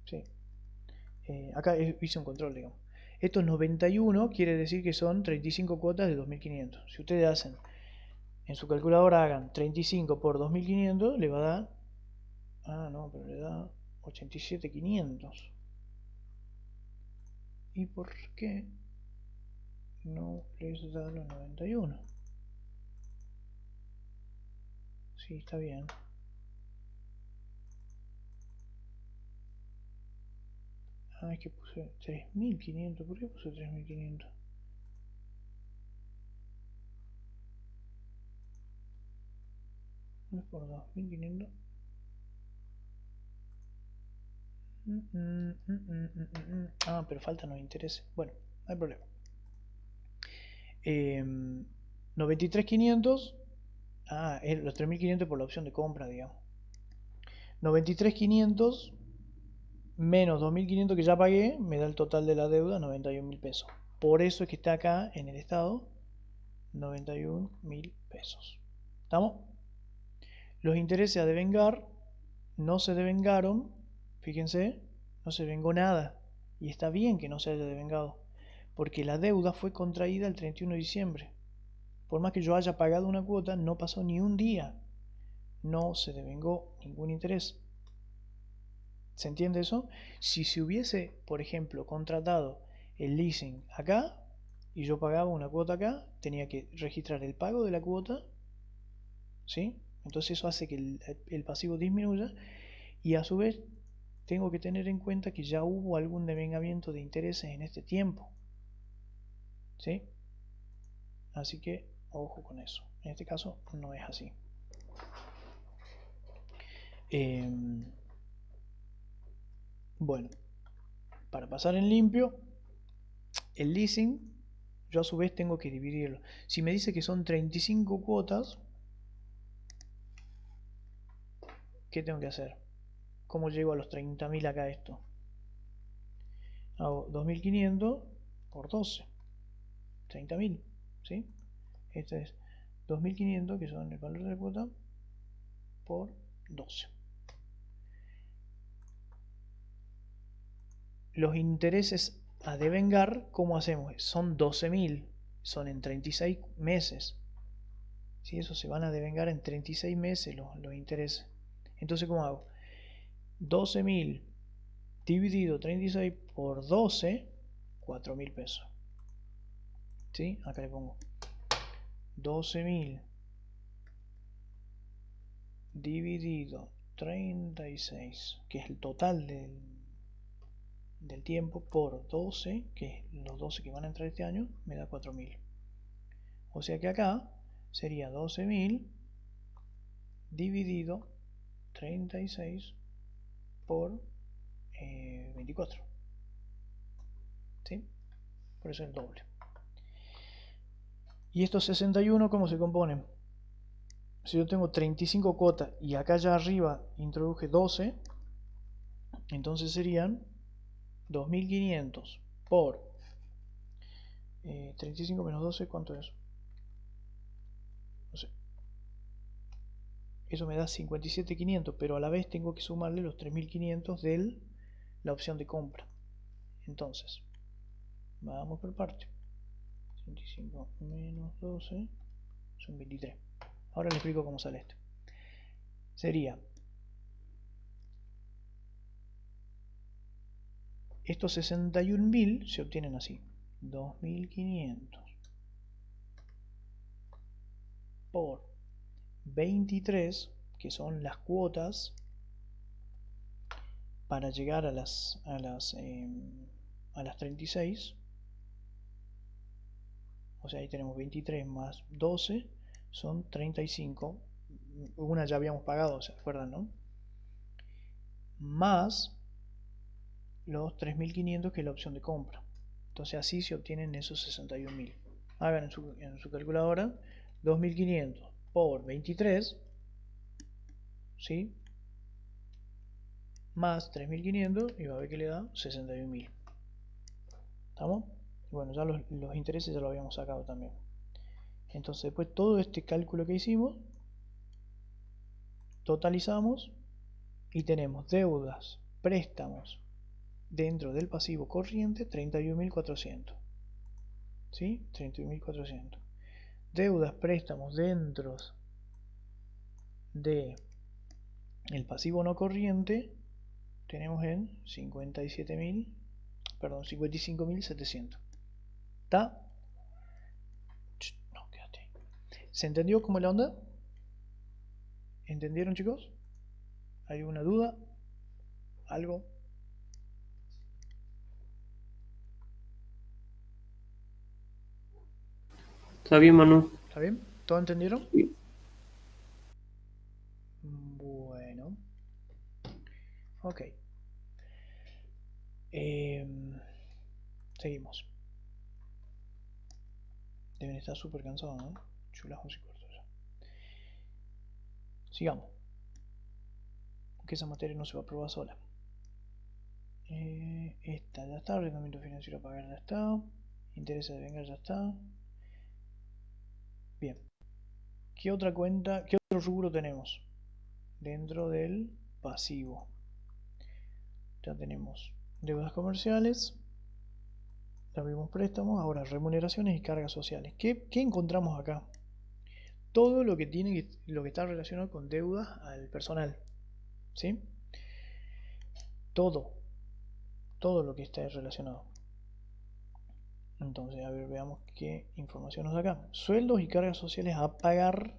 Sí. Acá hice un control, digamos. Estos 91 quiere decir que son 35 cuotas de 2.500. Si ustedes hacen, en su calculadora hagan 35 por 2.500, le va a dar... Ah, no, pero le da 87.500. ¿Y por qué no les da los 91? Sí, está bien. Ah, es que puse 3.500. ¿Por qué puse 3.500? No es por 2.500. Ah, pero faltan los intereses. Bueno, no hay problema. 93.500. Ah, es los 3.500 por la opción de compra, digamos. 93.500 menos 2.500 que ya pagué, me da el total de la deuda, 91.000 pesos. Por eso es que está acá en el estado 91.000 pesos. ¿Estamos? Los intereses a devengar no se devengaron, fíjense, no se devengó nada. Y está bien que no se haya devengado, porque la deuda fue contraída el 31 de diciembre. Por más que yo haya pagado una cuota, no pasó ni un día. No se devengó ningún interés. ¿Se entiende eso? Si se hubiese, por ejemplo, contratado el leasing acá y yo pagaba una cuota acá, tenía que registrar el pago de la cuota, ¿sí? Entonces eso hace que el pasivo disminuya y a su vez tengo que tener en cuenta que ya hubo algún devengamiento de intereses en este tiempo, ¿sí? Así que ojo con eso. En este caso no es así. Bueno, para pasar en limpio, el leasing, yo a su vez tengo que dividirlo. Si me dice que son 35 cuotas, ¿qué tengo que hacer? ¿Cómo llego a los 30.000 acá esto? Hago 2.500 por 12. 30.000, ¿sí? Este es 2.500, que son el valor de la cuota, por 12. Los intereses a devengar, ¿cómo hacemos? Son 12.000, son en 36 meses. ¿Sí? Eso se van a devengar en 36 meses los intereses. Entonces, ¿cómo hago? 12.000 dividido 36 por 12, 4.000 pesos. ¿Sí? Acá le pongo 12.000 dividido 36, que es el total del tiempo, por 12, que es los 12 que van a entrar este año, me da 4.000. O sea que acá sería 12.000 dividido 36 por 24. ¿Sí? Por eso es el doble. ¿Y estos 61 cómo se componen? Si yo tengo 35 cuotas y acá ya arriba introduje 12, entonces serían 2.500 por 35 menos 12, ¿cuánto es? No sé. Eso me da 57.500, pero a la vez tengo que sumarle los 3.500 de la opción de compra. Entonces, vamos por parte. 25 menos 12 son 23. Ahora les explico cómo sale esto. Sería estos 61.000 se obtienen así: 2.500 por 23, que son las cuotas para llegar a las 36. O sea, ahí tenemos 23 más 12 son 35. Una ya habíamos pagado, ¿se acuerdan, no? más los 3.500 que es la opción de compra. Entonces así se obtienen esos 61.000. Hagan en su calculadora 2.500 por 23, ¿sí? Más 3.500 y va a ver que le da 61.000. ¿Estamos? Bueno, ya los intereses ya lo habíamos sacado también. Entonces después todo este cálculo que hicimos, totalizamos y tenemos deudas, préstamos dentro del pasivo corriente 31.400. ¿Sí? 31.400. Deudas, préstamos dentro de el pasivo no corriente tenemos en 55.700. ¿Está? No, quédate ahí. ¿Se entendió cómo es la onda? ¿Entendieron, chicos? ¿Hay alguna duda? ¿Algo? Está bien, Manu. ¿Está bien? ¿Todo entendieron? Sí. Bueno. Ok. Seguimos. Deben estar súper cansados, ¿no? Chulas 11 y cuarto ya. Sigamos. Aunque esa materia no se va a probar sola. Esta ya está. Reglamento financiero a pagar ya está. Intereses de vengar ya está. Bien. ¿Qué otra cuenta, qué otro rubro tenemos dentro del pasivo? Ya tenemos deudas comerciales, ya vimos préstamos, ahora remuneraciones y cargas sociales. ¿Qué encontramos acá? Todo lo que lo que está relacionado con deudas al personal, ¿sí? Todo lo que está relacionado. Entonces, a ver, veamos qué información nos da acá. Sueldos y cargas sociales a pagar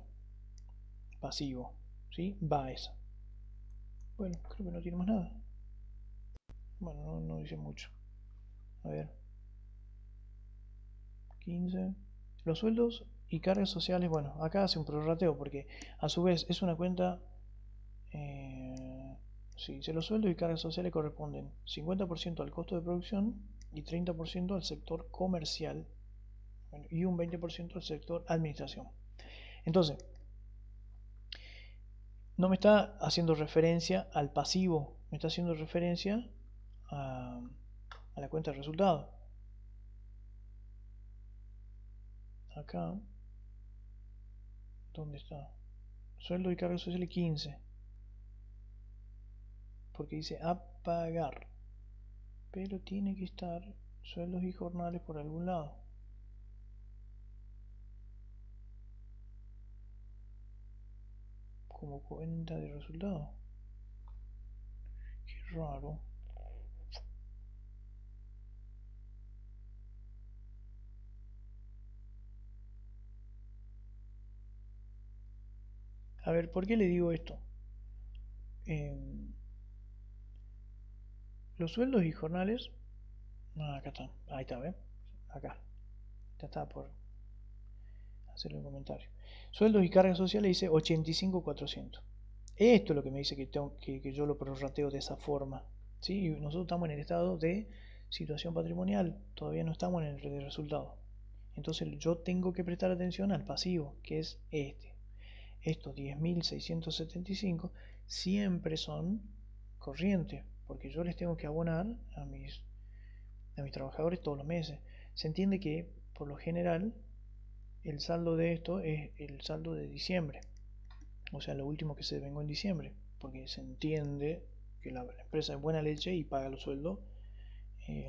pasivo, ¿sí? Va a esa. Bueno, creo que no tiene más nada. Bueno, no dice mucho. A ver. 15. Los sueldos y cargas sociales, bueno, acá hace un prorrateo porque a su vez es una cuenta. Sí, los sueldos y cargas sociales corresponden 50% al costo de producción y 30% al sector comercial, bueno, y un 20% al sector administración. Entonces, no me está haciendo referencia al pasivo, me está haciendo referencia a la cuenta de resultados. Acá, ¿dónde está? Sueldo y cargas sociales 15. Porque dice a pagar. Pero tiene que estar sueldos y jornales por algún lado. Como cuenta de resultados. Qué raro. A ver, ¿por qué le digo esto? Los sueldos y jornales. Acá está. Ahí está, ¿ves? Acá. Ya está por hacerle un comentario. Sueldos y cargas sociales dice 85.400. Esto es lo que me dice que yo lo prorrateo de esa forma. ¿Sí? Y nosotros estamos en el estado de situación patrimonial. Todavía no estamos en el de resultado. Entonces yo tengo que prestar atención al pasivo, que es este. Estos 10.675 siempre son corrientes, porque yo les tengo que abonar a mis trabajadores todos los meses. Se entiende que por lo general el saldo de esto es el saldo de diciembre, o sea, lo último que se devengó en diciembre, porque se entiende que la empresa es buena leche y paga los sueldos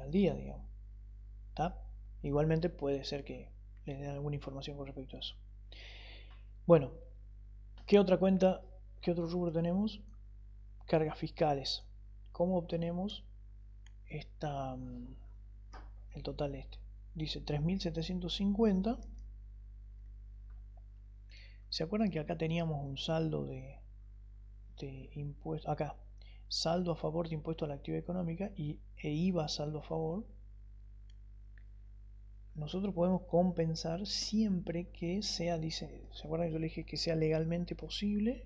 al día, digamos. ¿Está? Igualmente puede ser que les den alguna información con respecto a eso. Bueno, ¿qué otra cuenta, qué otro rubro tenemos? Cargas fiscales. ¿Cómo obtenemos el total este? Dice 3.750. ¿Se acuerdan que acá teníamos un saldo de impuestos? Acá, saldo a favor de impuesto a la actividad económica e IVA saldo a favor. Nosotros podemos compensar siempre que sea, dice, ¿se acuerdan que yo le dije que sea legalmente posible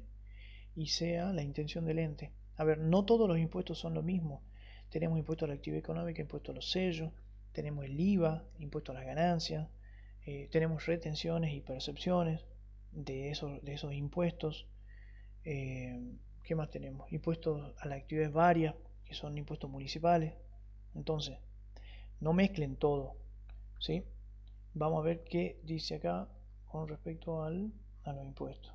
y sea la intención del ente? A ver, no todos los impuestos son lo mismo. Tenemos impuesto a la actividad económica, impuesto a los sellos, tenemos el IVA, impuesto a las ganancias, tenemos retenciones y percepciones de esos impuestos. ¿Qué más tenemos? Impuestos a las actividades varias, que son impuestos municipales. Entonces, no mezclen todo, ¿sí? Vamos a ver qué dice acá con respecto a los impuestos.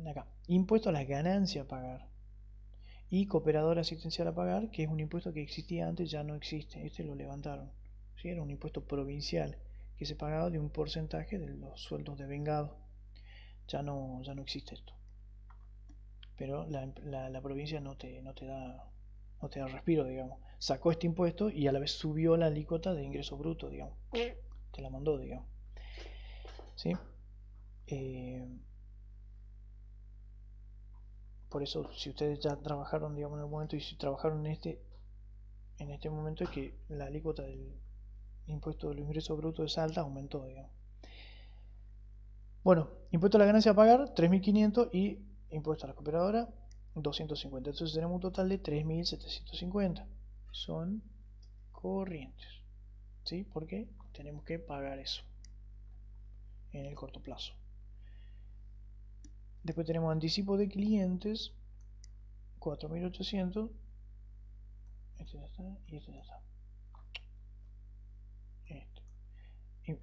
Acá, impuesto a las ganancias a pagar y cooperador asistencial a pagar, que es un impuesto que existía antes, ya no existe. Este lo levantaron, ¿sí? Era un impuesto provincial que se pagaba de un porcentaje de los sueldos de vengado. Ya no existe esto. Pero la provincia no te da respiro, digamos. Sacó este impuesto y a la vez subió la alícuota de ingreso bruto, digamos. Te la mandó, digamos. ¿Sí? Por eso, si ustedes ya trabajaron, digamos, en el momento, y si trabajaron en este momento, es que la alícuota del impuesto del ingreso bruto es alta, aumentó, digamos. Bueno, impuesto a la ganancia a pagar, 3.500, y impuesto a la cooperadora, 250. Entonces tenemos un total de 3.750. Son corrientes, ¿sí? Porque tenemos que pagar eso en el corto plazo. Después tenemos anticipo de clientes, 4.800. Este ya está y este ya está.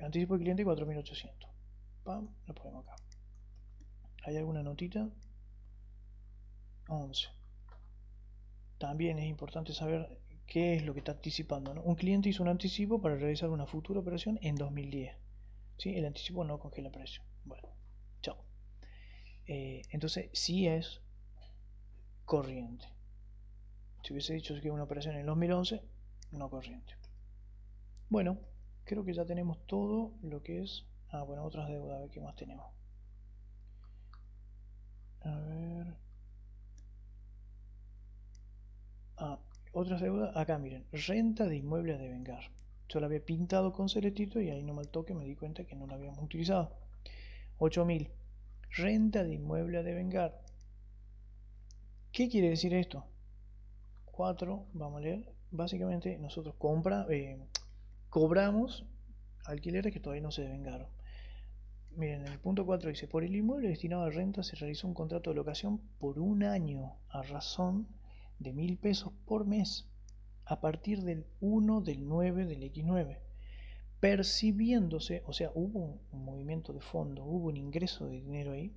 Anticipo de cliente, 4.800. Pam, lo ponemos acá. ¿Hay alguna notita? 11. También es importante saber qué es lo que está anticipando, ¿no? Un cliente hizo un anticipo para realizar una futura operación en 2010. ¿Sí? El anticipo no congela precio. Bueno, chao. Entonces, sí es corriente. Si hubiese dicho que una operación en el 2011, no corriente. Bueno, creo que ya tenemos todo lo que es... bueno, otras deudas, a ver qué más tenemos. A ver... otras deudas. Acá miren, renta de inmueble a devengar. Yo la había pintado con celetito y ahí no mal toque me di cuenta que no la habíamos utilizado. 8.000. Renta de inmueble a devengar. ¿Qué quiere decir esto? 4, vamos a leer. Básicamente nosotros cobramos alquileres que todavía no se devengaron. Miren, en el punto 4 dice: por el inmueble destinado a renta se realizó un contrato de locación por un año a razón de 1.000 pesos por mes a partir del 1 del 9 del X9, percibiéndose, o sea, hubo un movimiento de fondo, hubo un ingreso de dinero ahí,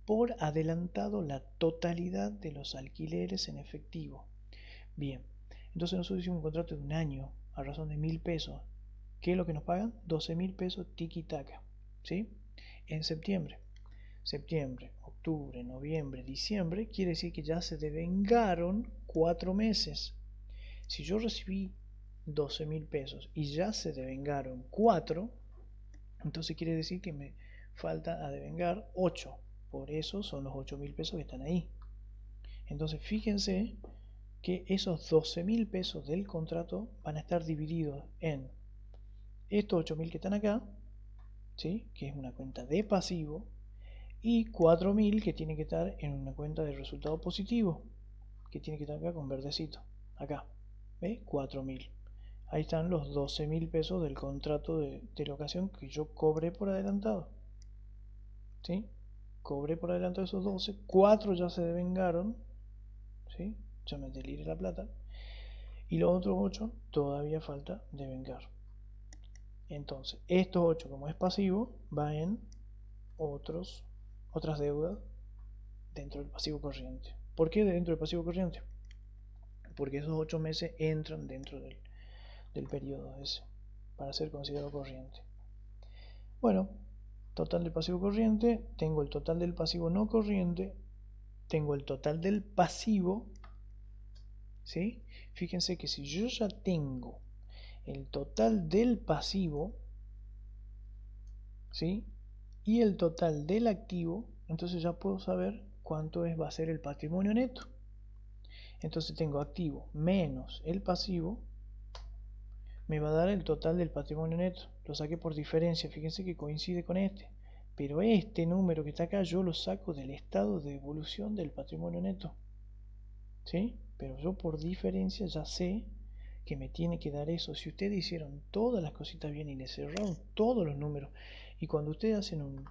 por adelantado la totalidad de los alquileres en efectivo. Bien, entonces nosotros hicimos un contrato de un año a razón de 1.000 pesos. ¿Qué es lo que nos pagan? 12.000 pesos tiki-taka, ¿sí? En septiembre, octubre, noviembre, diciembre, quiere decir que ya se devengaron 4 meses. Si yo recibí 12.000 pesos y ya se devengaron 4, entonces quiere decir que me falta a devengar 8. Por eso son los 8.000 pesos que están ahí. Entonces fíjense que esos 12.000 pesos del contrato van a estar divididos en estos 8.000 que están acá, ¿sí? Que es una cuenta de pasivo, y 4.000 que tiene que estar en una cuenta de resultado positivo, que tiene que estar acá con verdecito, acá, ¿ve? 4.000. Ahí están los 12.000 pesos del contrato de locación que yo cobré por adelantado, ¿sí? Cobré por adelantado esos 12, 4 ya se devengaron, ¿sí? Ya me deliré la plata, y los otros 8 todavía falta devengar. Entonces, estos 8, como es pasivo, va en otras deudas dentro del pasivo corriente. ¿Por qué dentro del pasivo corriente? Porque esos 8 meses entran dentro del periodo ese para ser considerado corriente. Bueno, total del pasivo corriente, tengo el total del pasivo no corriente, tengo el total del pasivo, ¿sí? Fíjense que si yo ya tengo el total del pasivo, ¿sí? Y el total del activo, entonces ya puedo saber cuánto va a ser el patrimonio neto. Entonces tengo activo menos el pasivo, me va a dar el total del patrimonio neto. Lo saqué por diferencia, fíjense que coincide con este. Pero este número que está acá yo lo saco del estado de evolución del patrimonio neto. ¿Sí? Pero yo por diferencia ya sé que me tiene que dar eso. Si ustedes hicieron todas las cositas bien y le cerraron todos los números, y cuando ustedes hacen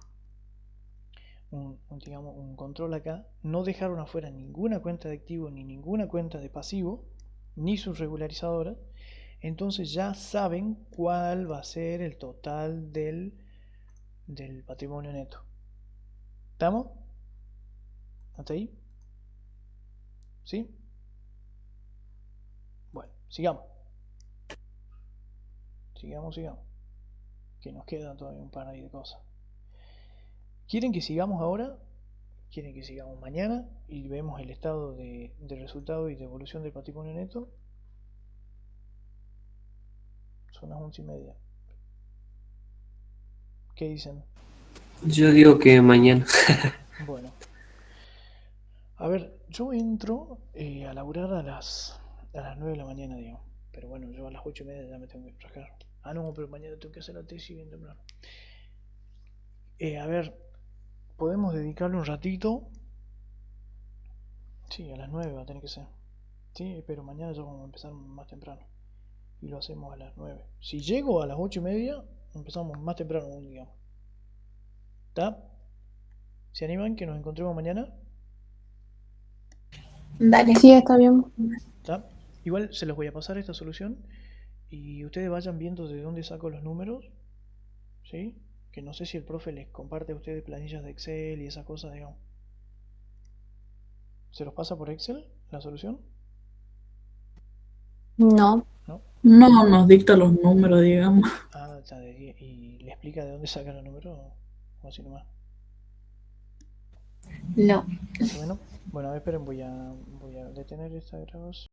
digamos, un control acá, no dejaron afuera ninguna cuenta de activo ni ninguna cuenta de pasivo, ni sus regularizadoras, entonces ya saben cuál va a ser el total del patrimonio neto. ¿Estamos? ¿Hasta ahí? ¿Sí? Bueno, sigamos. Sigamos. Que nos quedan todavía un par ahí de cosas. ¿Quieren que sigamos ahora? ¿Quieren que sigamos mañana? Y vemos el estado de resultado y de evolución del patrimonio neto. Son las 11:30. ¿Qué dicen? Yo digo que mañana. Bueno. A ver, yo entro a laburar a las 9 de la mañana, digamos. Pero bueno, yo a las 8:30 ya me tengo que rajar. Ah, no, pero mañana tengo que hacer la tesis bien temprano. A ver, podemos dedicarle un ratito. Sí, a las 9 va a tener que ser. Sí, pero mañana ya vamos a empezar más temprano. Y lo hacemos a las 9. Si llego a las 8:30, empezamos más temprano, digamos. ¿Está? ¿Se animan que nos encontremos mañana? Dale. Sí, está bien. ¿Está? Igual se los voy a pasar esta solución y ustedes vayan viendo de dónde saco los números. ¿Sí? Que no sé si el profe les comparte a ustedes planillas de Excel y esas cosas, digamos. ¿Se los pasa por Excel la solución? No. ¿No? No nos dicta los números, digamos. Ah, está. ¿Y le explica de dónde saca los números? O así nomás. No. Más o menos. Bueno, a ver, esperen, voy a detener esta grabación.